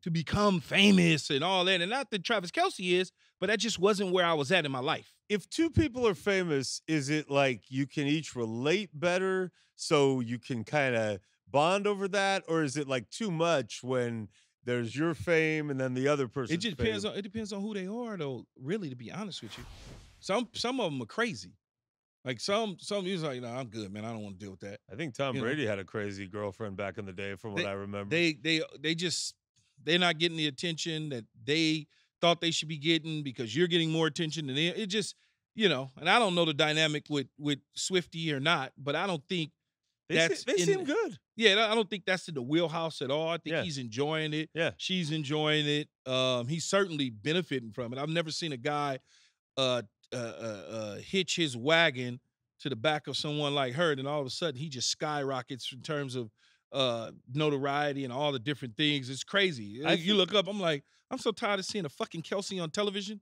to become famous and all that. And not that Travis Kelce is, but that just wasn't where I was at in my life. If two people are famous, is it like you can each relate better so you can kind of bond over that? Or is it like too much when there's your fame and then the other person's It just depends on who they are, though, really, to be honest with you. Some of them are crazy. Like some you're like, no, I'm good, man. I don't want to deal with that. I think Tom You know. Brady had a crazy girlfriend back in the day from what I remember. They're not getting the attention that they thought they should be getting because you're getting more attention than it just, you know, and I don't know the dynamic with Swiftie or not, but I don't think they seem good. Yeah, I don't think that's in the wheelhouse at all. I think Yeah. he's enjoying it. Yeah. She's enjoying it. He's certainly benefiting from it. I've never seen a guy hitch his wagon to the back of someone like her, and all of a sudden he just skyrockets in terms of notoriety and all the different things. It's crazy. You look up, I'm like, I'm so tired of seeing a fucking Kelsey on television.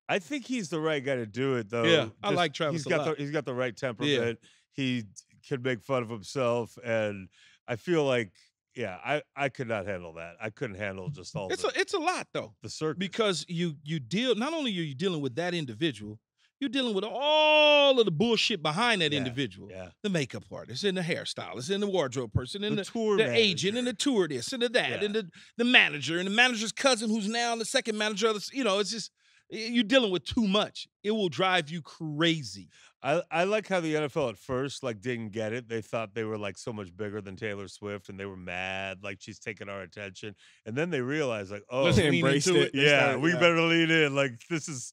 I think he's the right guy to do it, though. Yeah, I like Travis a lot. He's got the right temperament. He can make fun of himself, and I feel like yeah, I could not handle that. I couldn't handle just all It's a lot though, the circus. because you deal, not only are you dealing with that individual, you're dealing with all of the bullshit behind that Yeah, individual. yeah. The makeup artist and the hairstylist and the wardrobe person and The the tour agent and manager. the tour this and the that Yeah. and the manager and the manager's cousin who's now the second manager of the, it's just, you're dealing with too much. It will drive you crazy. I like how the NFL at first like didn't get it. They thought they were like so much bigger than Taylor Swift, and they were mad like she's taking our attention. And then they realized like, oh, Let's They lean embraced into it. it. They yeah, started- we better lean in. Like this is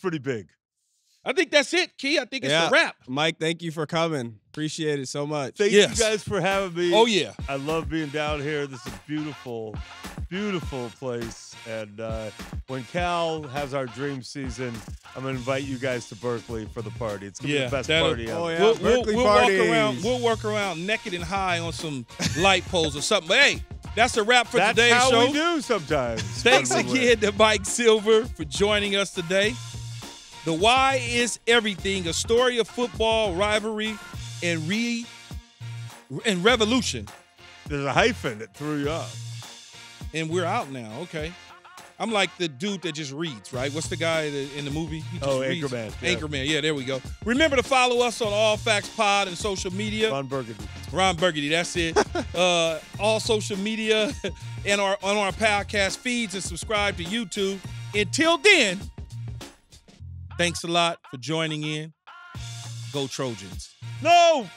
pretty big. I think that's it, Key. I think it's Yeah. a wrap. Mike, thank you for coming. Appreciate it so much. Thank Yes. you guys for having me. Oh yeah. I love being down here. This is a beautiful, beautiful place. And when Cal has our dream season, I'm gonna invite you guys to Berkeley for the party. It's gonna be Yeah, the best that'll- party ever. Oh, yeah. We'll Berkeley walk parties. around. We'll work around naked and high on some light poles or something. But hey, that's a wrap for That's today's how show. we do sometimes. Thanks when we win. again to Mike Silver for joining us today. The Why is Everything, a story of football, rivalry, and revolution. There's a hyphen that threw you off. And we're out now. Okay. I'm like the dude that just reads, right? What's the guy in the movie? He just reads. Anchorman. Yeah. Anchorman. Yeah, there we go. Remember to follow us on All Facts Pod and social media. Ron Burgundy. Ron Burgundy, that's it. All social media and on our podcast feeds, and subscribe to YouTube. Until then, thanks a lot for joining in. Go Trojans. No!